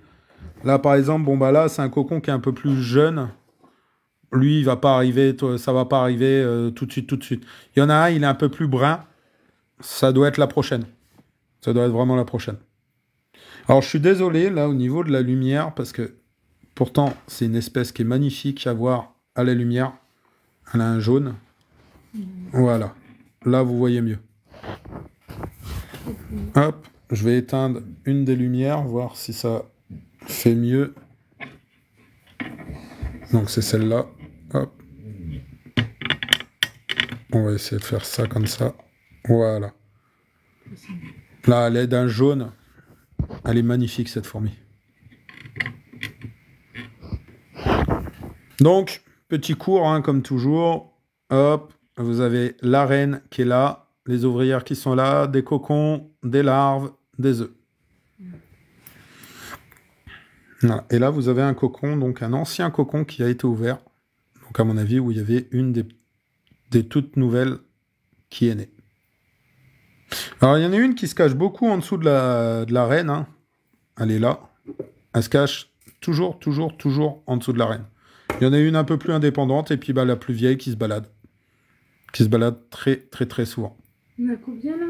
Speaker 1: Là, par exemple, bon, bah là, c'est un cocon qui est un peu plus jeune. Lui, il va pas arriver, ça va pas arriver tout de suite, tout de suite. Il y en a un, il est un peu plus brun. Ça doit être la prochaine. Ça doit être vraiment la prochaine. Alors, je suis désolé, là, au niveau de la lumière, parce que pourtant, c'est une espèce qui est magnifique à voir à la lumière. Elle a un jaune. Voilà. Là, vous voyez mieux. Hop, je vais éteindre une des lumières, voir si ça fait mieux. Donc, c'est celle-là. Hop. On va essayer de faire ça comme ça. Voilà. Là, elle est d'un jaune. Elle est magnifique, cette fourmi. Donc, petit cours, hein, comme toujours. Hop, vous avez la reine qui est là, les ouvrières qui sont là, des cocons, des larves, des œufs. Voilà. Et là, vous avez un cocon, donc un ancien cocon qui a été ouvert. Donc, à mon avis, où il y avait une des toutes nouvelles qui est née. Alors, il y en a une qui se cache beaucoup en dessous de la reine. Hein. Elle est là. Elle se cache toujours en dessous de la reine. Il y en a une un peu plus indépendante, et puis bah, la plus vieille qui se balade. Qui se balade très souvent.
Speaker 2: Il y en a combien, là?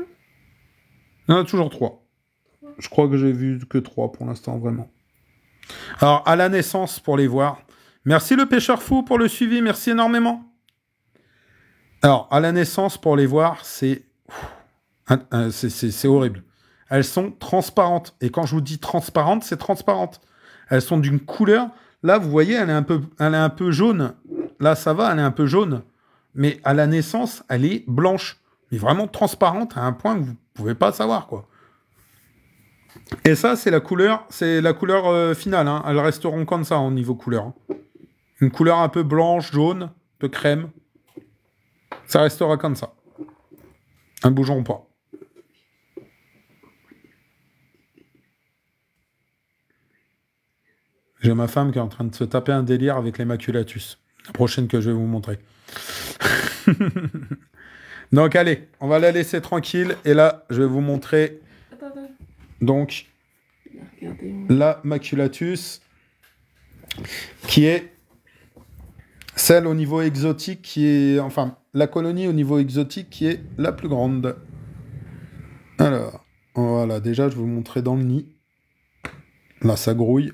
Speaker 1: Il y en a toujours 3. Je crois que j'ai vu que 3 pour l'instant, vraiment. Alors, à la naissance, pour les voir. Merci le pêcheur fou pour le suivi, merci énormément. Alors, à la naissance, pour les voir, c'est horrible. Elles sont transparentes. Et quand je vous dis transparente, c'est transparente. Elles sont d'une couleur. Là, vous voyez, elle est un peu jaune. Là, ça va, elle est un peu jaune. Mais à la naissance, elle est blanche. Mais vraiment transparente à un point que vous ne pouvez pas savoir, quoi. Et ça, c'est la couleur finale. Hein. Elles resteront comme ça, au niveau couleur. Hein. Une couleur un peu blanche, jaune, un peu crème. Ça restera comme ça. Elles ne bougeront pas. J'ai ma femme qui est en train de se taper un délire avec les maculatus. La prochaine que je vais vous montrer. Donc, allez, on va la laisser tranquille. Et là, je vais vous montrer... Donc, la maculatus, qui est celle au niveau exotique, qui est... Enfin, la colonie au niveau exotique qui est la plus grande. Alors, voilà, déjà, je vais vous montrer dans le nid. Là, ça grouille.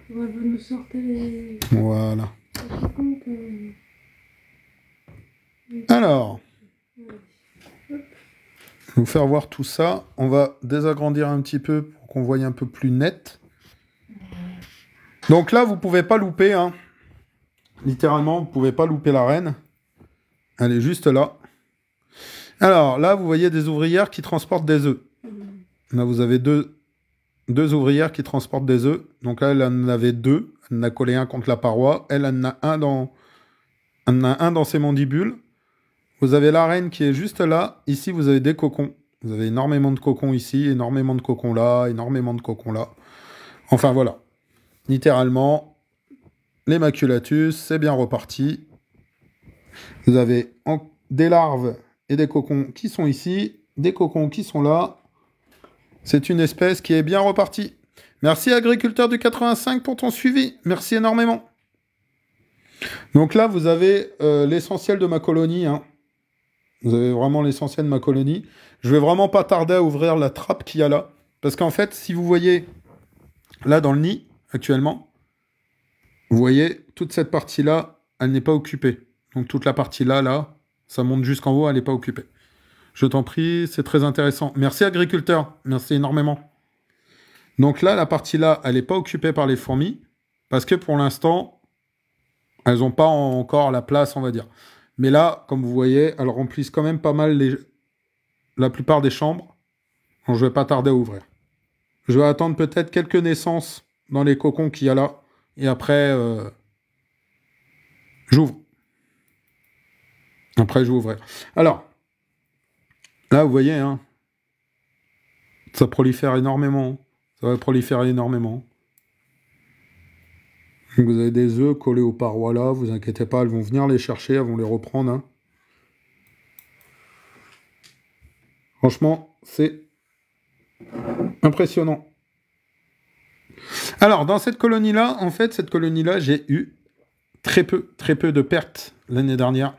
Speaker 2: Ouais, vous nous sortez les...
Speaker 1: Voilà. Alors, je vais vous faire voir tout ça. On va désagrandir un petit peu pour qu'on voie un peu plus net. Donc là, vous ne pouvez pas louper. Hein. Littéralement, vous ne pouvez pas louper la reine. Elle est juste là. Alors là, vous voyez des ouvrières qui transportent des œufs. Là, vous avez deux ouvrières qui transportent des œufs. Donc là, elle en avait 2. Elle en a collé un contre la paroi. Elle en a un dans ses mandibules. Vous avez la reine qui est juste là. Ici, vous avez des cocons. Vous avez énormément de cocons ici, énormément de cocons là, énormément de cocons là. Enfin, voilà. Littéralement, les maculatus, c'est bien reparti. Vous avez des larves et des cocons qui sont ici, des cocons qui sont là. C'est une espèce qui est bien repartie. Merci agriculteur du 85 pour ton suivi. Merci énormément. Donc là, vous avez l'essentiel de ma colonie. Hein. Vous avez vraiment l'essentiel de ma colonie. Je vais vraiment pas tarder à ouvrir la trappe qu'il y a là. Parce qu'en fait, si vous voyez là dans le nid, actuellement, vous voyez, toute cette partie-là, elle n'est pas occupée. Donc toute la partie là, ça monte jusqu'en haut, elle n'est pas occupée. Je t'en prie, c'est très intéressant. Merci agriculteur, merci énormément. Donc là, la partie là, elle n'est pas occupée par les fourmis. Parce que pour l'instant, elles n'ont pas encore la place, on va dire. Mais là, comme vous voyez, elles remplissent quand même pas mal la plupart des chambres. Donc, je vais pas tarder à ouvrir. Je vais attendre peut-être quelques naissances dans les cocons qu'il y a là. Et après, j'ouvre. Après, je vais ouvrir. Alors, là, vous voyez, hein, ça prolifère énormément. Ça va proliférer énormément. Donc, vous avez des œufs collés aux parois là. Vous inquiétez pas, elles vont venir les chercher. Elles vont les reprendre. Hein. Franchement, c'est impressionnant. Alors, dans cette colonie-là, en fait, cette colonie-là, j'ai eu très peu de pertes l'année dernière.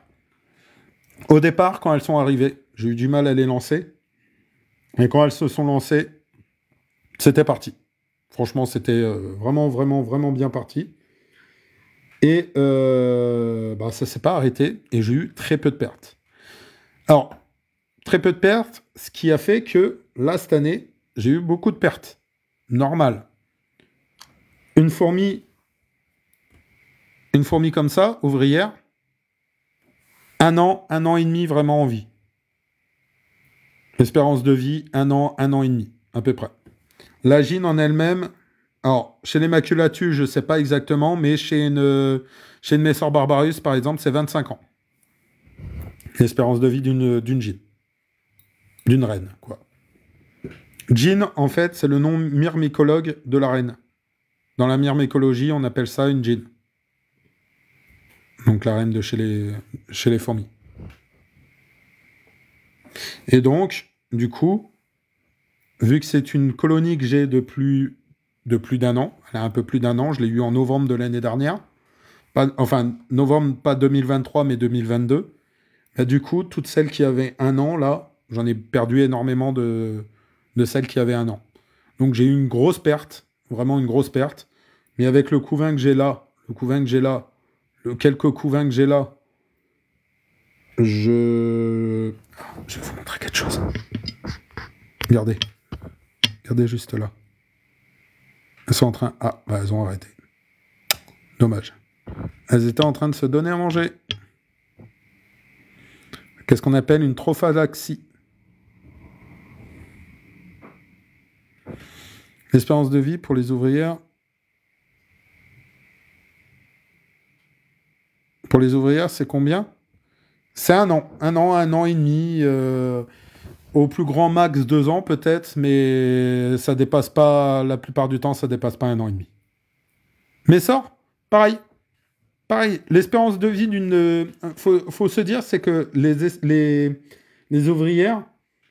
Speaker 1: Au départ, quand elles sont arrivées, j'ai eu du mal à les lancer. Et quand elles se sont lancées, c'était parti. Franchement, c'était vraiment bien parti. Et ça s'est pas arrêté. Et j'ai eu très peu de pertes. Alors, très peu de pertes, ce qui a fait que, là, cette année, j'ai eu beaucoup de pertes. Normal. Une fourmi comme ça, ouvrière, un an et demi vraiment en vie. L'espérance de vie, un an et demi, à peu près. La gine en elle-même, alors, chez les maculatus, je ne sais pas exactement, mais chez une Messor barbarus, par exemple, c'est 25 ans. L'espérance de vie d'une gine. D'une reine, quoi. Gine, en fait, c'est le nom myrmécologue de la reine. Dans la myrmécologie, on appelle ça une gine. Donc la reine de chez les fourmis. Et donc, du coup, vu que c'est une colonie que j'ai de plus d'un an, elle a un peu plus d'un an, je l'ai eu en novembre de l'année dernière, novembre, pas 2023, mais 2022, bah, du coup, toutes celles qui avaient un an, là, j'en ai perdu énormément de celles qui avaient un an. Donc j'ai eu une grosse perte, vraiment une grosse perte, mais avec le couvain que j'ai là, quelques couvains que j'ai là, je vais vous montrer quelque chose. Regardez juste là. Elles sont en train... Ah, bah, elles ont arrêté. Dommage. Elles étaient en train de se donner à manger. Qu'est-ce qu'on appelle une trophalaxie. L'espérance de vie pour les ouvrières. Pour les ouvrières, c'est combien? C'est un an et demi. Au plus grand max 2 ans peut-être, mais ça dépasse pas, la plupart du temps, ça dépasse pas 1 an et demi. Mais ça, pareil. L'espérance de vie d'une... Faut se dire, c'est que les ouvrières,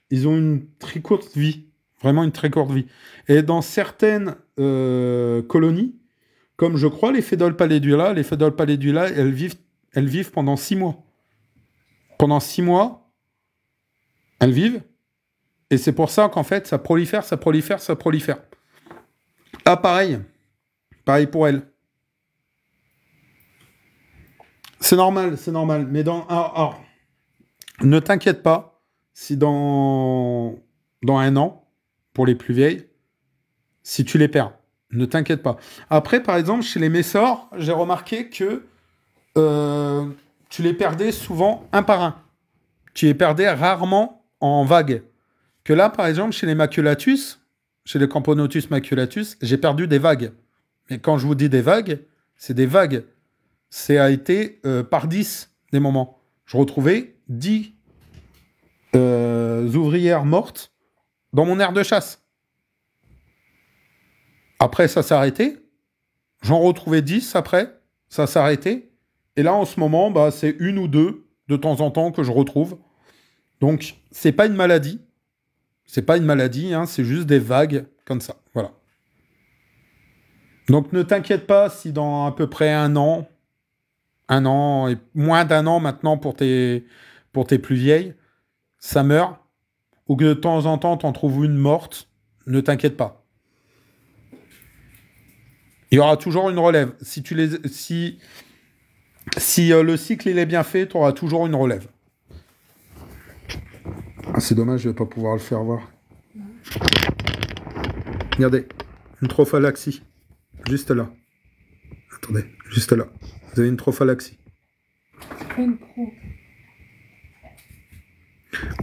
Speaker 1: ils ont une très courte vie. Vraiment une très courte vie. Et dans certaines colonies, comme je crois les Phédol pallidula, elles vivent pendant 6 mois. Pendant 6 mois, elles vivent. Et c'est pour ça qu'en fait, ça prolifère. Ah, pareil pour elles. C'est normal. Mais alors, ne t'inquiète pas si dans 1 an, pour les plus vieilles, si tu les perds. Ne t'inquiète pas. Après, par exemple, chez les Messors, j'ai remarqué que tu les perdais souvent un par un. Tu les perdais rarement en vague. Que là, par exemple, chez les maculatus, chez les Camponotus maculatus, j'ai perdu des vagues. Mais quand je vous dis des vagues, c'est des vagues. Ça a été par 10 des moments. Je retrouvais 10 ouvrières mortes dans mon aire de chasse. Après, ça s'est arrêté. J'en retrouvais 10 après. Ça s'est arrêté. Et là, en ce moment, bah, c'est 1 ou 2 de temps en temps que je retrouve. Donc, c'est pas une maladie. Hein, c'est juste des vagues comme ça. Voilà. Donc, ne t'inquiète pas si dans à peu près 1 an et moins d'1 an maintenant pour tes plus vieilles, ça meurt, ou que de temps en temps, t'en trouves une morte, ne t'inquiète pas. Il y aura toujours une relève. Si le cycle il est bien fait, tu auras toujours une relève. Ah, c'est dommage, je vais pas pouvoir le faire voir. Regardez, une trophalaxie. Juste là. Attendez, juste là. Vous avez une trophalaxie.
Speaker 2: C'est pas une pro.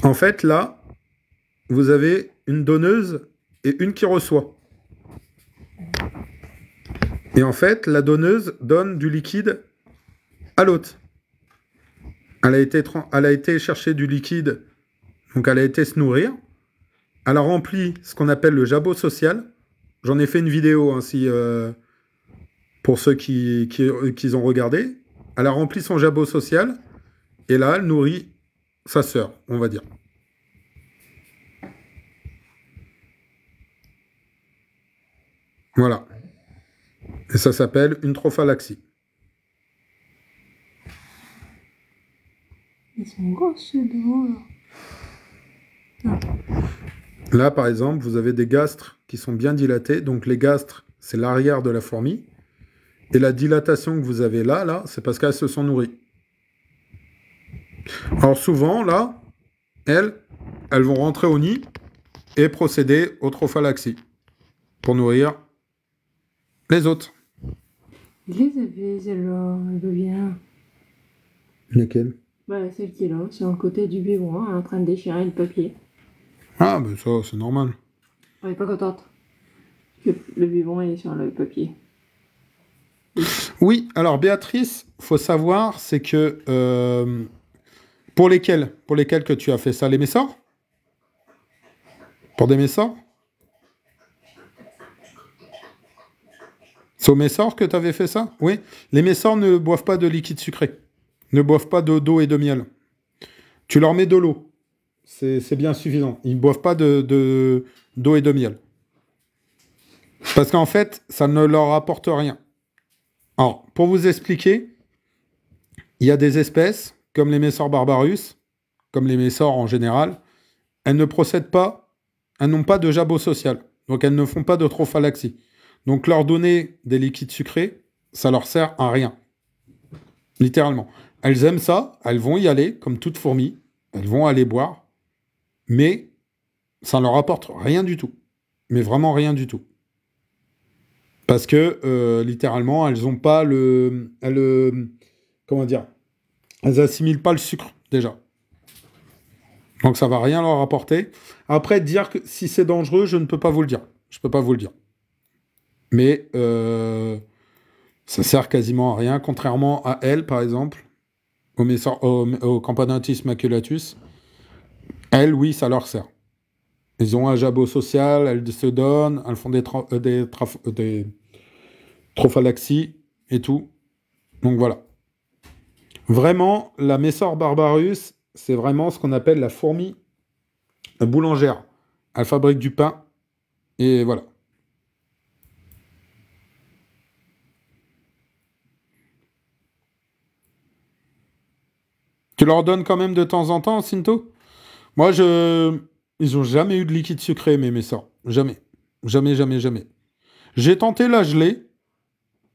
Speaker 1: En fait, là, vous avez une donneuse et une qui reçoit. Et en fait, la donneuse donne du liquide à l'autre. Elle a été chercher du liquide, donc elle a été se nourrir. Elle a rempli ce qu'on appelle le jabot social. J'en ai fait une vidéo hein, pour ceux qui ont regardé. Elle a rempli son jabot social et là, elle nourrit sa sœur, on va dire. Voilà. Et ça s'appelle une trophalaxie.
Speaker 2: Ils sont grosses ces dents là.
Speaker 1: Là, par exemple, vous avez des gastres qui sont bien dilatés. Donc, les gastres, c'est l'arrière de la fourmi. Et la dilatation que vous avez là, c'est parce qu'elles se sont nourries. Alors, souvent, là, elles vont rentrer au nid et procéder aux trophalaxies pour nourrir les autres.
Speaker 2: Je les avais, celle-là, elle veut bien.
Speaker 1: Lesquelles?
Speaker 2: Bah, celle qui est là, sur le côté du biberon, en train de déchirer le papier.
Speaker 1: Ah, ben ça, c'est normal.
Speaker 2: Elle est pas contente. Le biberon est sur le papier.
Speaker 1: Oui, alors Béatrice, faut savoir, c'est que pour lesquels que tu as fait ça, les messors? Pour des messors? C'est aux messors que tu avais fait ça? Oui. Les messors ne boivent pas de liquide sucré. Ne boivent pas d'eau et de miel. Tu leur mets de l'eau. C'est bien suffisant. Ils ne boivent pas d'eau et de miel. Parce qu'en fait, ça ne leur apporte rien. Alors, pour vous expliquer, il y a des espèces, comme les messors barbarus, comme les messors en général, elles ne procèdent pas, elles n'ont pas de jabot social. Donc, elles ne font pas de trophalaxie. Donc, leur donner des liquides sucrés, ça leur sert à rien. Littéralement. Elles aiment ça, elles vont y aller, comme toutes fourmis, elles vont aller boire, mais ça ne leur apporte rien du tout. Mais vraiment rien du tout. Parce que, littéralement, elles n'ont pas comment dire? Elles assimilent pas le sucre, déjà. Donc ça va rien leur apporter. Après, dire que si c'est dangereux, je ne peux pas vous le dire. Je peux pas vous le dire. Mais ça sert quasiment à rien, contrairement à elles, par exemple, au Campanensis maculatus. Elles, oui, ça leur sert. Ils ont un jabot social, elles se donnent, elles font des trophalaxies et tout. Donc voilà. Vraiment, la Messor barbarus, c'est vraiment ce qu'on appelle la fourmi boulangère. Elle fabrique du pain et voilà. Tu leur donnes quand même de temps en temps, Sinto? Moi, ils ont jamais eu de liquide sucré, mes Messor. Jamais. Jamais, jamais, jamais. J'ai tenté la gelée,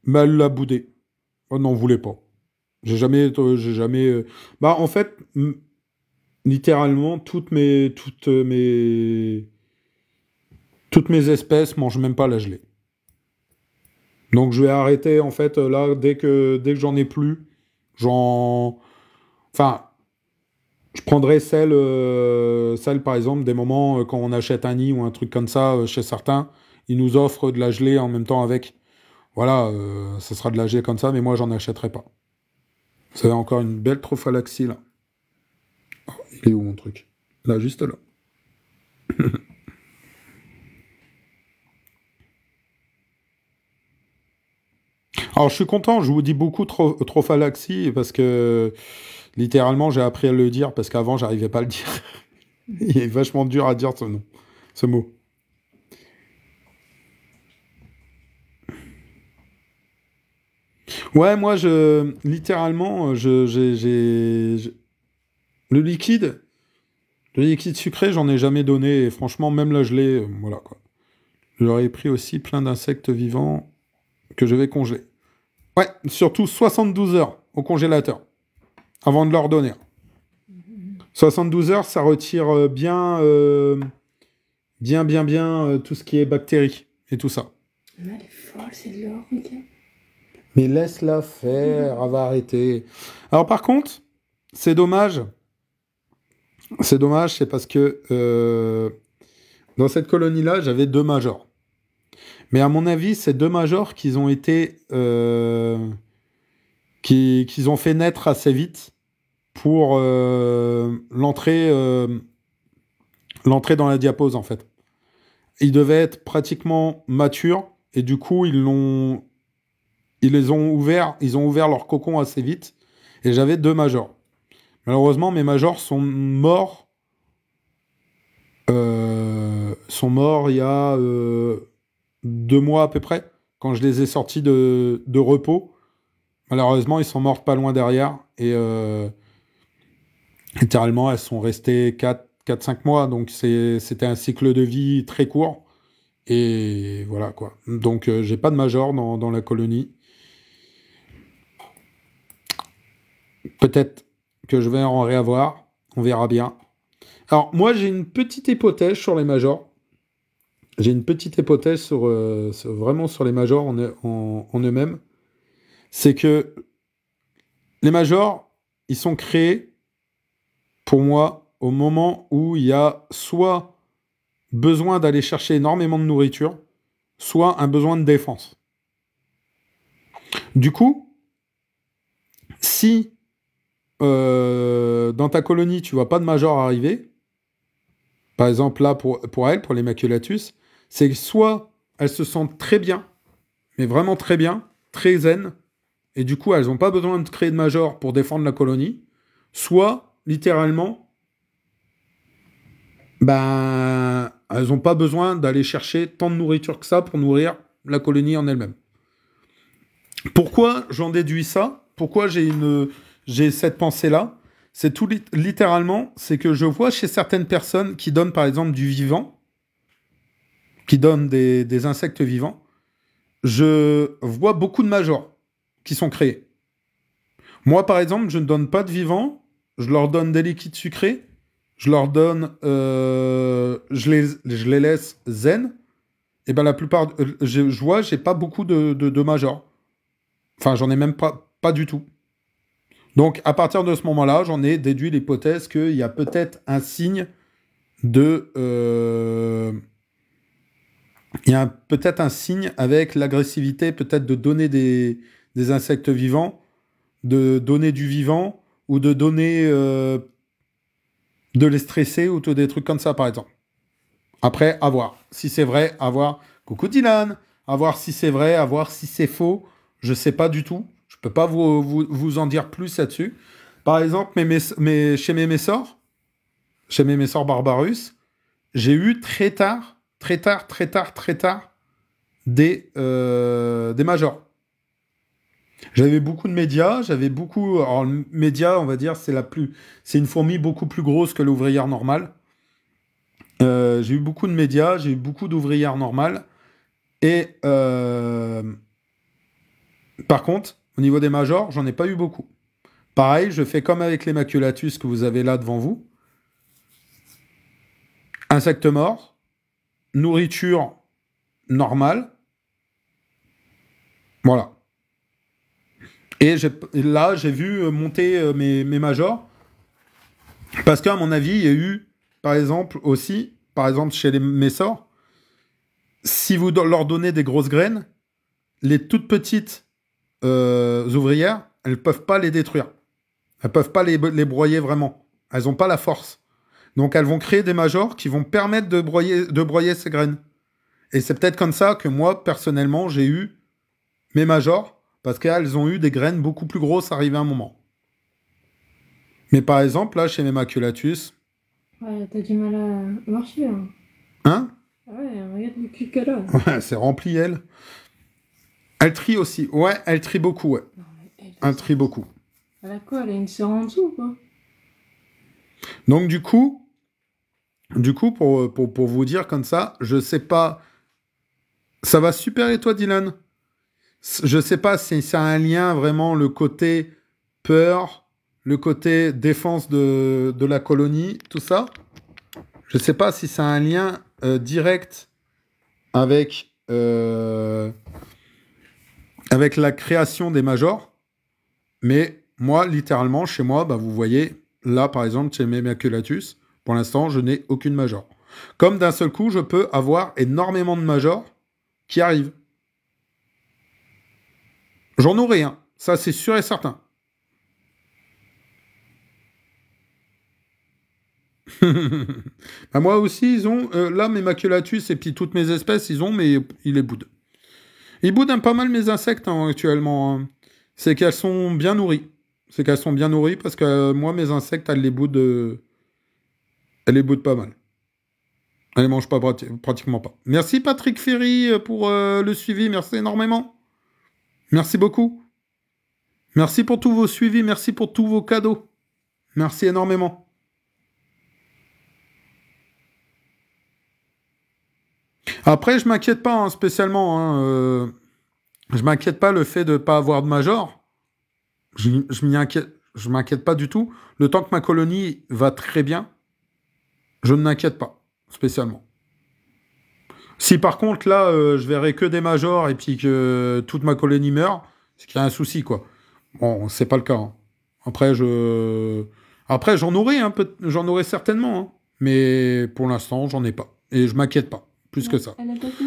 Speaker 1: mais elle l'a boudé. Elle n'en voulait pas. J'ai jamais... Bah, en fait, littéralement, toutes mes espèces mangent même pas la gelée. Donc, je vais arrêter, en fait, là, dès que j'en ai plus, Enfin, je prendrais celle, par exemple, des moments quand on achète un nid ou un truc comme ça chez certains, ils nous offrent de la gelée en même temps avec. Voilà, ça sera de la gelée comme ça, mais moi, j'en achèterai pas. Vous avez encore une belle trophalaxie, là. Oh, il est où, mon truc? Là, juste là. Alors, je suis content, je vous dis beaucoup trophalaxie, parce que, littéralement, j'ai appris à le dire, parce qu'avant, j'arrivais pas à le dire. Il est vachement dur à dire, ce mot. Ouais, moi, littéralement, le liquide sucré, j'en ai jamais donné. Et franchement, même la gelée, voilà quoi. J'aurais pris aussi plein d'insectes vivants que je vais congeler. Ouais, surtout 72 heures au congélateur avant de leur donner. 72 heures, ça retire bien tout ce qui est bactéries et tout ça.
Speaker 2: Elle est folle, c'est de l'or, regarde.
Speaker 1: Mais laisse-la faire, elle va arrêter. Alors par contre, c'est dommage. C'est dommage, c'est parce que Dans cette colonie-là, j'avais 2 majors. Mais à mon avis, c'est 2 majors qu'ils ont été... qu'ils ont fait naître assez vite pour l'entrée dans la diapose, en fait. Ils devaient être pratiquement matures, et du coup, ils ont ouvert leur cocon assez vite, et j'avais 2 majors. Malheureusement, mes majors sont morts il y a 2 mois à peu près, quand je les ai sortis de repos. Malheureusement, ils sont morts pas loin derrière, et littéralement, elles sont restées 4-5 mois, donc c'était un cycle de vie très court, et voilà quoi. Donc j'ai pas de major dans la colonie. Peut-être que je vais en réavoir, on verra bien. Alors moi j'ai une petite hypothèse sur les majors. J'ai une petite hypothèse vraiment sur les majors en eux-mêmes. C'est que les majors, ils sont créés, pour moi, au moment où il y a soit besoin d'aller chercher énormément de nourriture, soit un besoin de défense. Du coup, si dans ta colonie, tu vois pas de major arriver, par exemple là, pour elles, pour les maculatus, c'est que soit elles se sentent très bien, mais vraiment très bien, très zen, et du coup, elles n'ont pas besoin de créer de major pour défendre la colonie, soit, littéralement, ben, elles n'ont pas besoin d'aller chercher tant de nourriture que ça pour nourrir la colonie en elle-même. Pourquoi j'en déduis ça? Pourquoi j'ai cette pensée-là? C'est tout littéralement, c'est que je vois chez certaines personnes qui donnent par exemple du vivant, qui donnent des insectes vivants, je vois beaucoup de majors qui sont créés. Moi par exemple, je ne donne pas de vivant, je leur donne des liquides sucrés, je leur donne, je les laisse zen, et ben la plupart, je vois, j'ai pas beaucoup de majors. Enfin, j'en ai même pas du tout. Donc, à partir de ce moment-là, j'en ai déduit l'hypothèse qu'il y a peut-être un signe de... il y a peut-être un signe avec l'agressivité, peut-être de donner des insectes vivants, de donner du vivant, ou de donner... de les stresser, ou des trucs comme ça, par exemple. Après, à voir. Si c'est vrai, à voir. Coucou Dylan. À voir si c'est vrai, à voir si c'est faux. Je sais pas du tout. Je peux pas vous en dire plus là-dessus. Par exemple, chez mes messors Barbarus, j'ai eu très tard, des majors. J'avais beaucoup de médias, alors, le média, on va dire, c'est une fourmi beaucoup plus grosse que l'ouvrière normale. J'ai eu beaucoup de médias, j'ai eu beaucoup d'ouvrières normales. Et par contre, au niveau des majors, j'en ai pas eu beaucoup. Pareil, je fais comme avec les maculatus que vous avez là devant vous. Insectes morts, nourriture normale. Voilà. Et là, j'ai vu monter mes majors. Parce qu'à mon avis, il y a eu, par exemple, chez les messors, si vous leur donnez des grosses graines, les toutes petites ouvrières, elles ne peuvent pas les détruire. Elles ne peuvent pas les broyer vraiment. Elles n'ont pas la force. Donc elles vont créer des majors qui vont permettre de broyer ces graines. Et c'est peut-être comme ça que moi, personnellement, j'ai eu mes majors, parce qu'elles ont eu des graines beaucoup plus grosses arrivé à un moment. Mais par exemple, là, chez mes maculatus...
Speaker 2: Ouais, t'as du mal à marcher, hein.
Speaker 1: Hein?
Speaker 2: Ouais, regarde le cul qu'elle a.
Speaker 1: Ouais, c'est rempli, elle. Elle trie aussi. Ouais, elle trie beaucoup, ouais.
Speaker 2: Non, mais
Speaker 1: Elle trie beaucoup.
Speaker 2: elle a quoi? Elle a une sœur en dessous, quoi.
Speaker 1: Donc, du coup, pour vous dire comme ça, je sais pas... Ça va super et toi, Dylan? Je sais pas si ça a un lien vraiment, le côté peur, le côté défense de la colonie, tout ça. Je sais pas si ça a un lien direct avec la création des majors. Mais moi, littéralement, chez moi, bah, vous voyez, là, par exemple, chez mes maculatus, pour l'instant, je n'ai aucune major. Comme d'un seul coup, je peux avoir énormément de majors qui arrivent. J'en aurai un, ça c'est sûr et certain. Bah, moi aussi, ils ont... là, mes maculatus et puis toutes mes espèces, ils ont, mais ils les boudent. Ils boudent pas mal mes insectes hein, actuellement. Hein. C'est qu'elles sont bien nourries. C'est qu'elles sont bien nourries parce que moi, mes insectes, elles les boudent pas mal. Elles les mangent pas pratiquement pas. Merci Patrick Ferry pour le suivi. Merci énormément. Merci beaucoup. Merci pour tous vos suivis. Merci pour tous vos cadeaux. Merci énormément. Après, je m'inquiète pas hein, spécialement. Hein, je m'inquiète pas le fait de ne pas avoir de major. Je m'inquiète pas du tout. Le temps que ma colonie va très bien, je ne m'inquiète pas spécialement. Si par contre là, je verrai que des majors et puis que toute ma colonie meurt, c'est qu'il y a un souci quoi. Bon, c'est pas le cas. Hein. Après, j'en aurai un peu, j'en aurai certainement, hein. Mais pour l'instant, j'en ai pas et je m'inquiète pas plus que ça.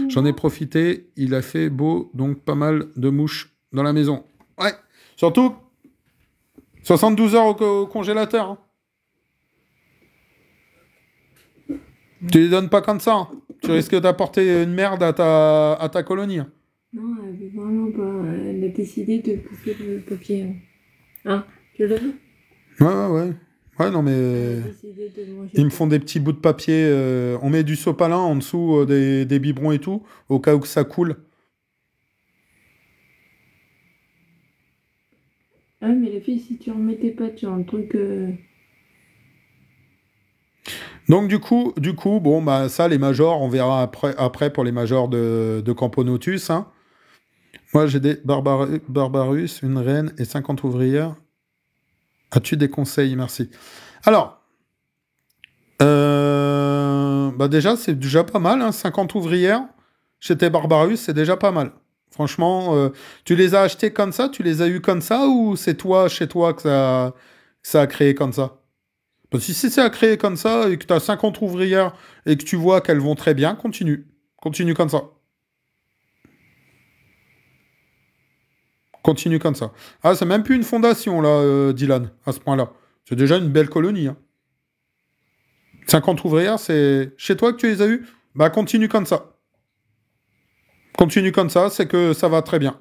Speaker 1: J'en ai profité. Il a fait beau, donc pas mal de mouches dans la maison. Ouais, surtout 72 heures au congélateur. Hein. Tu les donnes pas comme ça. Hein. Tu risques d'apporter une merde à ta colonie. Hein.
Speaker 2: Non, elle veut vraiment pas. Elle a décidé de bouffer le papier. Hein, tu l'as vu?
Speaker 1: Ouais. Ouais, non, mais... Ils me font des petits bouts de papier. On met du sopalin en dessous des biberons et tout, au cas où que ça coule.
Speaker 2: Ah oui, mais les filles, si tu remettais pas sur un truc...
Speaker 1: Donc du coup, bon, bah ça, les majors, on verra après pour les majors de Camponotus. Hein. Moi, j'ai des Barbarus, une reine et 50 ouvrières. As-tu des conseils? Merci. Alors, bah déjà, c'est déjà pas mal. Hein, 50 ouvrières chez tes Barbarus, c'est déjà pas mal. Franchement, tu les as achetées comme ça? Tu les as eues comme ça? Ou c'est toi, chez toi, que ça a créé comme ça? Parce que si c'est à créer comme ça et que tu as 50 ouvrières et que tu vois qu'elles vont très bien, continue. Continue comme ça. Continue comme ça. Ah, c'est même plus une fondation, là, Dylan, à ce point-là. C'est déjà une belle colonie. Hein. 50 ouvrières, c'est chez toi que tu les as eues? Bah, continue comme ça. Continue comme ça, c'est que ça va très bien.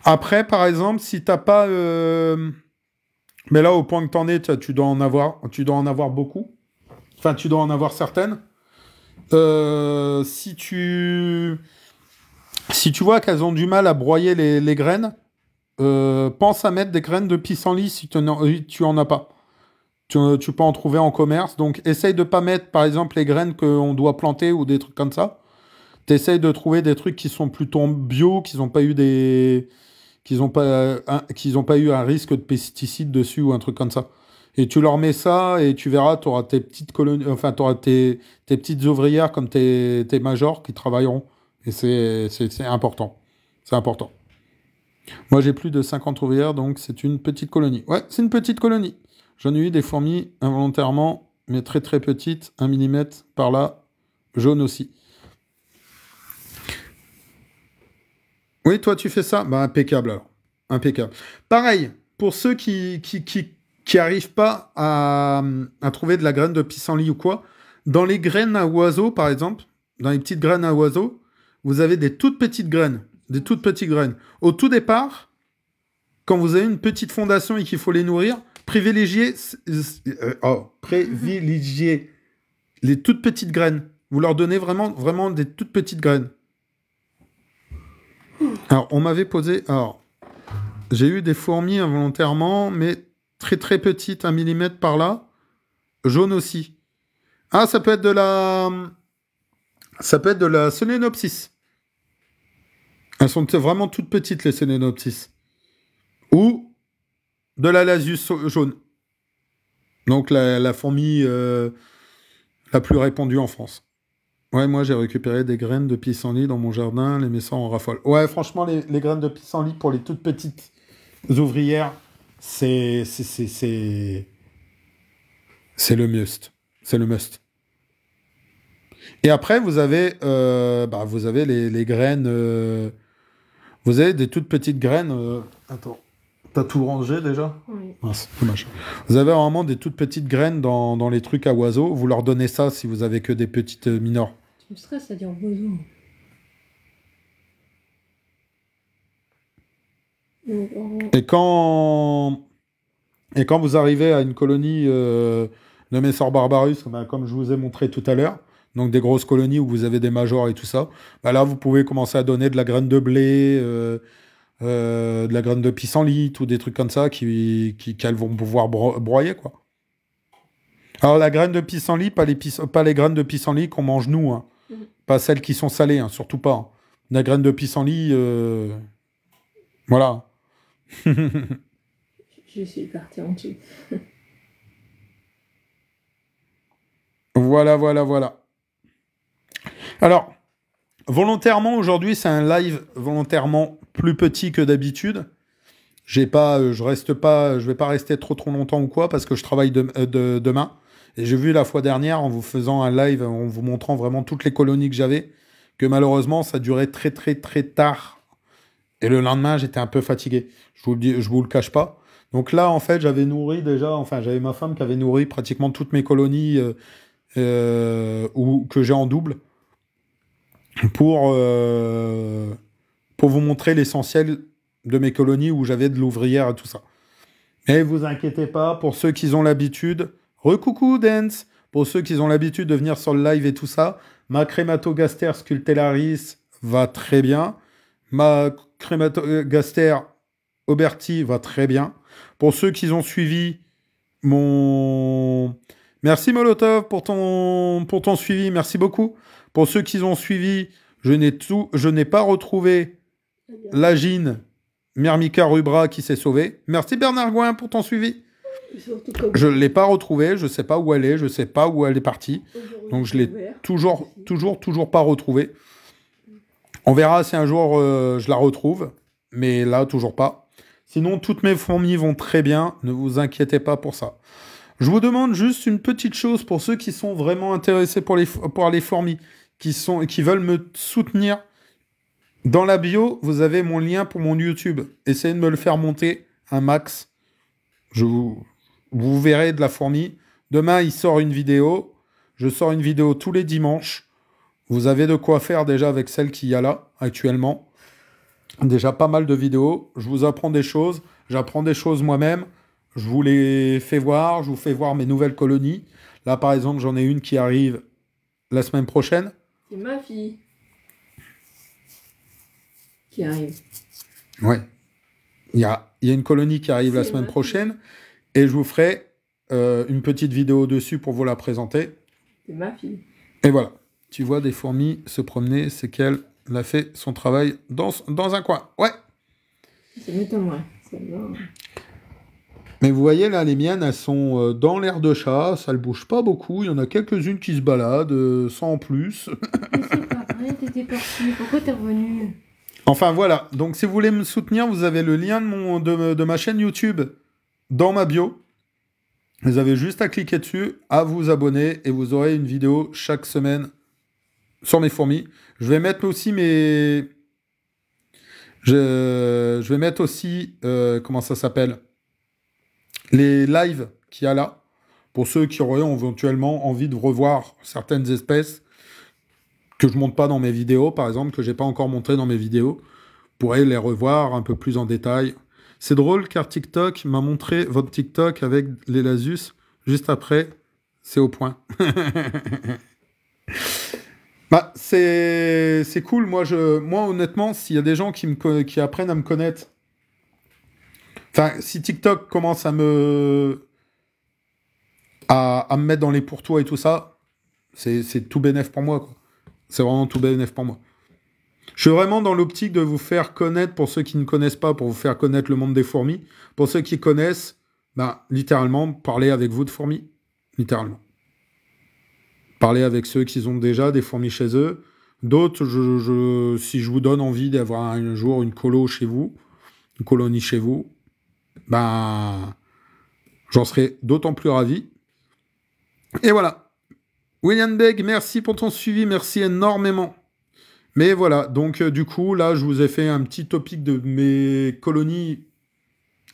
Speaker 1: Après, par exemple, si t'as pas... Mais là, au point que t'en es, tu dois en avoir beaucoup. Enfin, tu dois en avoir certaines. Si tu vois qu'elles ont du mal à broyer les graines, pense à mettre des graines de pissenlit si tu en as pas. Tu peux en trouver en commerce. Donc, essaye de pas mettre, par exemple, les graines qu'on doit planter ou des trucs comme ça. T'essayes de trouver des trucs qui sont plutôt bio, qu'ils n'ont pas eu qu'ils ont pas eu un risque de pesticides dessus ou un truc comme ça. Et tu leur mets ça et tu verras, tu auras tes petites colonies, enfin, tu auras tes petites ouvrières comme tes majors qui travailleront. Et c'est important. C'est important. Moi, j'ai plus de 50 ouvrières, donc c'est une petite colonie. Ouais, c'est une petite colonie. J'en ai eu des fourmis involontairement, mais très très petites, 1 millimètre par là, jaune aussi. Oui, toi, tu fais ça? Bah, impeccable alors. Impeccable. Pareil, pour ceux qui arrivent pas à trouver de la graine de pissenlit ou quoi, dans les graines à oiseaux, par exemple, dans les petites graines à oiseaux, vous avez des toutes petites graines. Des toutes petites graines. Au tout départ, quand vous avez une petite fondation et qu'il faut les nourrir, privilégiez les toutes petites graines. Vous leur donnez vraiment, vraiment des toutes petites graines. Alors, on m'avait posé... Alors, j'ai eu des fourmis involontairement, mais très très petites, 1 millimètre par là. Jaune aussi. Ah, ça peut être de la... Ça peut être de la Solenopsis. Elles sont vraiment toutes petites, les Solenopsis. Ou de la Lasius jaune. Donc, la fourmi la plus répandue en France. Ouais, moi, j'ai récupéré des graines de pissenlit dans mon jardin, les mets en raffole. Ouais, franchement, les graines de pissenlit pour les toutes petites ouvrières, c'est le must. C'est le must. Et après, vous avez les graines. Vous avez des toutes petites graines. Attends, t'as tout rangé déjà?
Speaker 2: Oui.
Speaker 1: Ah, c'est dommage. Vous avez vraiment des toutes petites graines dans les trucs à oiseaux. Vous leur donnez ça si vous avez que des petites minors.
Speaker 2: Tu me stresses à dire oiseau.
Speaker 1: Et quand vous arrivez à une colonie de Messor Barbarus, comme je vous ai montré tout à l'heure, donc des grosses colonies où vous avez des majors et tout ça, bah là vous pouvez commencer à donner de la graine de blé, de la graine de pissenlit, ou des trucs comme ça qu'elles vont pouvoir broyer, quoi. Alors la graine de pissenlit, pas les graines de pissenlit qu'on mange nous, hein. Pas celles qui sont salées, hein, surtout pas, hein. La graine de pissenlit, voilà.
Speaker 2: Je suis partie en dessous.
Speaker 1: Voilà, voilà, voilà. Alors, volontairement, aujourd'hui, c'est un live volontairement plus petit que d'habitude. Je vais pas rester trop longtemps ou quoi, parce que je travaille demain. Et j'ai vu la fois dernière, en vous faisant un live, en vous montrant vraiment toutes les colonies que j'avais, que malheureusement, ça durait très, très, très tard. Et le lendemain, j'étais un peu fatigué. Je vous le cache pas. Donc là, en fait, j'avais ma femme qui avait nourri pratiquement toutes mes colonies que j'ai en double pour vous montrer l'essentiel de mes colonies où j'avais de l'ouvrière et tout ça. Mais vous inquiétez pas, pour ceux qui ont l'habitude, recoucou Dance, pour ceux qui ont l'habitude de venir sur le live et tout ça, ma Crématogaster scultellaris va très bien, ma Crématogaster Auberti va très bien. Pour ceux qui ont suivi mon... Merci Molotov pour ton suivi, merci beaucoup. Pour ceux qui ont suivi, je n'ai pas retrouvé l'agine Myrmica rubra qui s'est sauvée. Merci Bernard Gouin pour ton suivi. Je ne l'ai pas retrouvée, je ne sais pas où elle est, je ne sais pas où elle est partie. Donc je l'ai toujours pas retrouvée. On verra si un jour je la retrouve, mais là toujours pas. Sinon, toutes mes fourmis vont très bien, ne vous inquiétez pas pour ça. Je vous demande juste une petite chose pour ceux qui sont vraiment intéressés pour les fourmis, qui veulent me soutenir. Dans la bio, vous avez mon lien pour mon YouTube. Essayez de me le faire monter un max. Vous verrez de la fourmi. Demain, il sort une vidéo. Je sors une vidéo tous les dimanches. Vous avez de quoi faire déjà avec celle qu'il y a là, actuellement. Déjà pas mal de vidéos. Je vous apprends des choses. J'apprends des choses moi-même. Je vous les fais voir. Je vous fais voir mes nouvelles colonies. Là, par exemple, j'en ai une qui arrive la semaine prochaine.
Speaker 2: C'est ma fille qui arrive.
Speaker 1: Ouais. Il y a une colonie qui arrive la semaine prochaine. Et je vous ferai une petite vidéo dessus pour vous la présenter.
Speaker 2: C'est ma fille.
Speaker 1: Et voilà. Tu vois des fourmis se promener, c'est qu'elle a fait son travail dans un coin. Ouais.
Speaker 2: C'est m'étonnerait.
Speaker 1: Mais vous voyez, là, les miennes, elles sont dans l'air de chat. Ça ne bouge pas beaucoup. Il y en a quelques-unes qui se baladent, sans plus.
Speaker 2: Mais c'est pas vrai, t'étais parti. Pourquoi t'es revenu?
Speaker 1: Enfin, voilà. Donc, si vous voulez me soutenir, vous avez le lien de ma chaîne YouTube dans ma bio. Vous avez juste à cliquer dessus, à vous abonner, et vous aurez une vidéo chaque semaine sur mes fourmis. Je vais mettre aussi Je vais mettre aussi... comment ça s'appelle? Les lives qu'il y a là, pour ceux qui auraient éventuellement envie de revoir certaines espèces que je ne monte pas dans mes vidéos, par exemple, que je n'ai pas encore montré dans mes vidéos, pourrez les revoir un peu plus en détail. C'est drôle car TikTok m'a montré votre TikTok avec les Lasus juste après. C'est au point. Bah, c'est cool. Moi, honnêtement, s'il y a des gens qui apprennent à me connaître, enfin, si TikTok commence à me mettre dans les pourtours et tout ça, c'est tout bénef pour moi, quoi. C'est vraiment tout bénef pour moi. Je suis vraiment dans l'optique de vous faire connaître, pour ceux qui ne connaissent pas, pour vous faire connaître le monde des fourmis. Pour ceux qui connaissent, bah, littéralement, parler avec vous de fourmis. Littéralement. Parler avec ceux qui ont déjà des fourmis chez eux. D'autres, si je vous donne envie d'avoir un jour une colo chez vous, une colonie chez vous, ben, j'en serais d'autant plus ravi. Et voilà. William Begg, merci pour ton suivi, merci énormément. Mais voilà, donc du coup, là, je vous ai fait un petit topic de mes colonies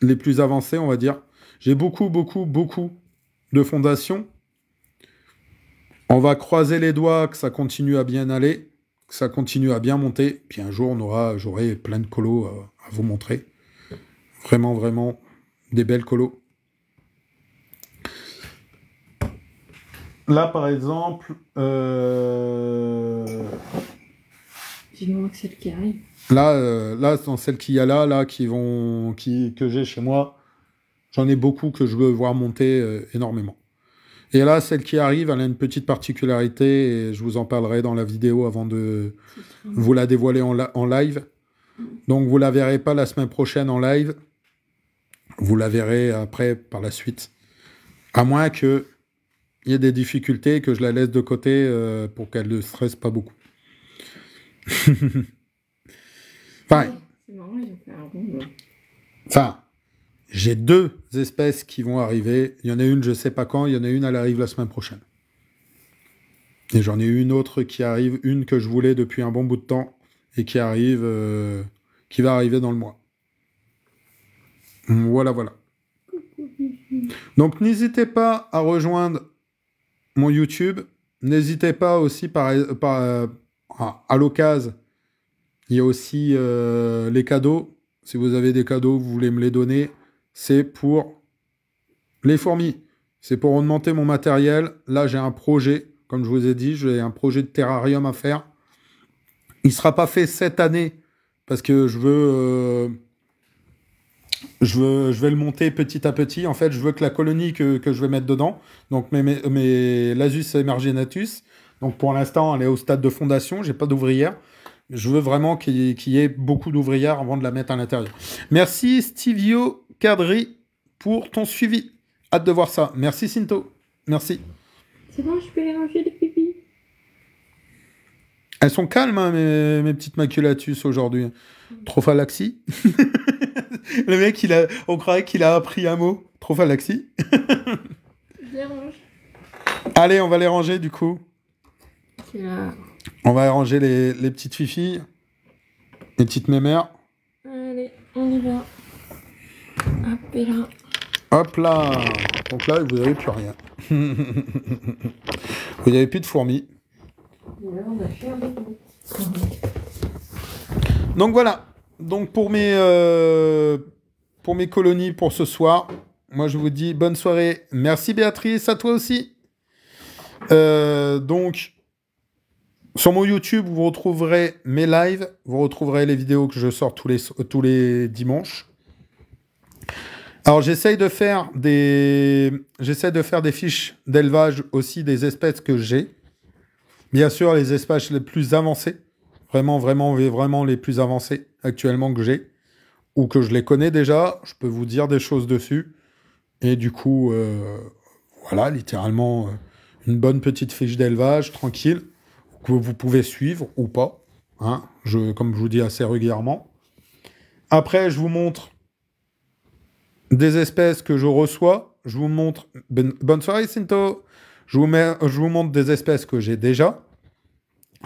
Speaker 1: les plus avancées, on va dire. J'ai beaucoup de fondations. On va croiser les doigts que ça continue à bien aller, que ça continue à bien monter. Puis un jour, j'aurai plein de colos à vous montrer. Vraiment, des belles colos. Là, par exemple...
Speaker 2: Dis-moi que celle qui arrive.
Speaker 1: Là, dans celles qu'il y a là que j'ai chez moi, j'en ai beaucoup que je veux voir monter énormément. Et là, celle qui arrive, elle a une petite particularité, et je vous en parlerai dans la vidéo avant de vous la dévoiler en live. Donc, vous la verrez pas la semaine prochaine en live. Vous la verrez après, par la suite. À moins qu'il y ait des difficultés, que je la laisse de côté pour qu'elle ne stresse pas beaucoup. Enfin,
Speaker 2: c'est marrant, ils ont fait un rond.
Speaker 1: Enfin, j'ai 2 espèces qui vont arriver. Il y en a une, je sais pas quand. Il y en a une, elle arrive la semaine prochaine. Et j'en ai une autre qui arrive, une que je voulais depuis un bon bout de temps et qui arrive, qui va arriver dans le mois. Voilà. Donc, n'hésitez pas à rejoindre mon YouTube. N'hésitez pas aussi à l'occasion. Il y a aussi les cadeaux. Si vous avez des cadeaux, vous voulez me les donner, c'est pour les fourmis. C'est pour augmenter mon matériel. Là, j'ai un projet. Comme je vous ai dit, j'ai un projet de terrarium à faire. Il ne sera pas fait cette année parce que je vais le monter petit à petit. En fait, je veux que la colonie que je vais mettre dedans, donc mes Lasus emergenatus, donc pour l'instant, elle est au stade de fondation. J'ai pas d'ouvrière. Je veux vraiment qu'il y ait beaucoup d'ouvrières avant de la mettre à l'intérieur. Merci Stevio Cadri pour ton suivi. Hâte de voir ça. Merci Cinto. Merci.
Speaker 2: C'est bon, je peux les ranger les pipis.
Speaker 1: Elles sont calmes, hein, mes petites maculatus aujourd'hui. Trophalaxie. Le mec, on croirait qu'il a appris un mot. Trophalaxie.
Speaker 2: Je les range.
Speaker 1: Allez, on va les ranger du coup.
Speaker 2: C'est là.
Speaker 1: On va ranger les petites fifilles. Les petites mémères.
Speaker 2: Allez, on y va. Hop, et là.
Speaker 1: Hop là. Donc là, vous n'avez plus rien. Vous n'avez plus de fourmis.
Speaker 2: Et là, on va faire des bouts.
Speaker 1: Donc voilà. Donc pour mes colonies pour ce soir, moi je vous dis bonne soirée. Merci Béatrice, à toi aussi. Donc sur mon YouTube, vous retrouverez mes lives, vous retrouverez les vidéos que je sors tous les dimanches. Alors j'essaye de faire des fiches d'élevage aussi des espèces que j'ai. Bien sûr, les espèces les plus avancées, vraiment les plus avancées actuellement que j'ai, ou que je les connais déjà, je peux vous dire des choses dessus. Et du coup, voilà, littéralement, une bonne petite fiche d'élevage, tranquille, que vous pouvez suivre ou pas, hein, comme je vous dis assez régulièrement. Après, je vous montre des espèces que je reçois. Je vous montre... Bonne soirée, Cinto. Je vous montre des espèces que j'ai déjà.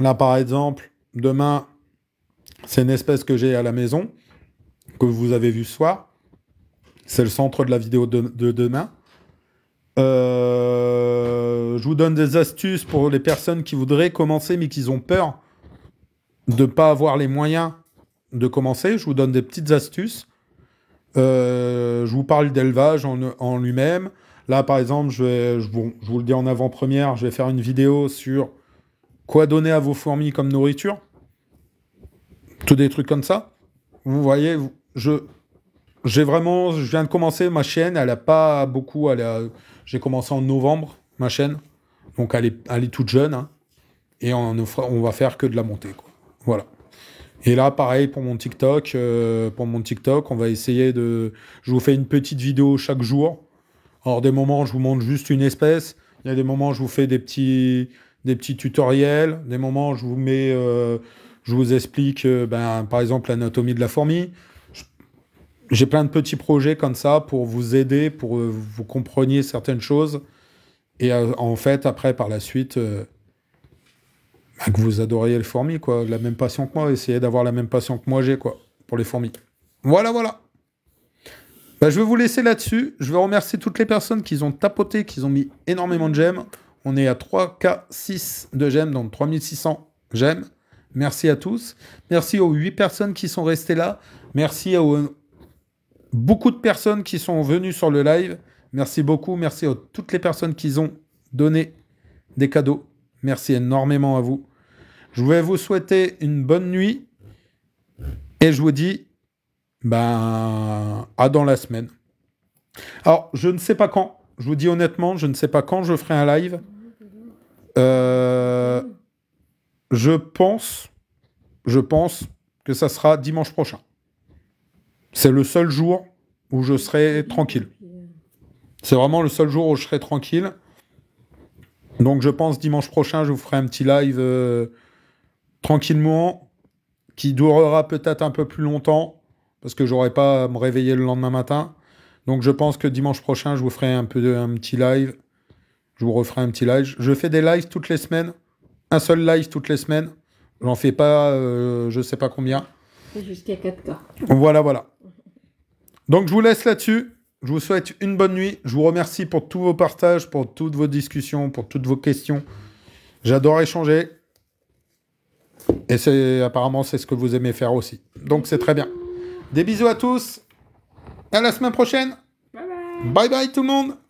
Speaker 1: Là, par exemple, demain, c'est une espèce que j'ai à la maison, que vous avez vu ce soir. C'est le centre de la vidéo de demain. Je vous donne des astuces pour les personnes qui voudraient commencer, mais qui ont peur de ne pas avoir les moyens de commencer. Je vous donne des petites astuces. Je vous parle d'élevage en lui-même. Là, par exemple, je vous le dis en avant-première, je vais faire une vidéo sur quoi donner à vos fourmis comme nourriture. Tous des trucs comme ça. Vous voyez, je viens de commencer ma chaîne. Elle n'a pas beaucoup. J'ai commencé en novembre, ma chaîne. Donc, elle est toute jeune. Hein, et on va faire que de la montée, quoi. Voilà. Et là, pareil pour mon TikTok. On va essayer de... Je vous fais une petite vidéo chaque jour. Alors, des moments, je vous montre juste une espèce. Il y a des moments, je vous fais des petits tutoriels. Des moments, je vous explique, par exemple, l'anatomie de la fourmi. J'ai plein de petits projets comme ça pour vous aider, pour que vous compreniez certaines choses Et en fait, après, par la suite, que vous adoriez les fourmis, quoi. La même passion que moi. Essayez d'avoir la même passion que moi j'ai, quoi, pour les fourmis. Voilà, voilà. Bah, je vais vous laisser là-dessus. Je veux remercier toutes les personnes qui ont tapoté, qui ont mis énormément de j'aime. On est à 3K6 de j'aime, donc 3600 j'aime. Merci à tous. Merci aux 8 personnes qui sont restées là. Merci aux beaucoup de personnes qui sont venues sur le live. Merci beaucoup. Merci à toutes les personnes qui ont donné des cadeaux. Merci énormément à vous. Je vais vous souhaiter une bonne nuit. Et je vous dis à dans la semaine. Alors, je ne sais pas quand. Je vous dis honnêtement, je ne sais pas quand je ferai un live. Je pense que ça sera dimanche prochain. C'est le seul jour où je serai tranquille. C'est vraiment le seul jour où je serai tranquille. Donc je pense dimanche prochain, je vous ferai un petit live tranquillement, qui durera peut-être un peu plus longtemps, parce que j'aurai pas à me réveiller le lendemain matin. Donc je pense que dimanche prochain, je vous ferai un petit live. Je vous referai un petit live. Je fais des lives toutes les semaines. Un seul live toutes les semaines. J'en fais pas, je sais pas combien.
Speaker 2: Jusqu'à 4K.
Speaker 1: Voilà, voilà. Donc je vous laisse là-dessus. Je vous souhaite une bonne nuit. Je vous remercie pour tous vos partages, pour toutes vos discussions, pour toutes vos questions. J'adore échanger. Et apparemment, c'est ce que vous aimez faire aussi. Donc c'est très bien. Des bisous à tous. À la semaine prochaine.
Speaker 2: Bye bye.
Speaker 1: Bye bye tout le monde.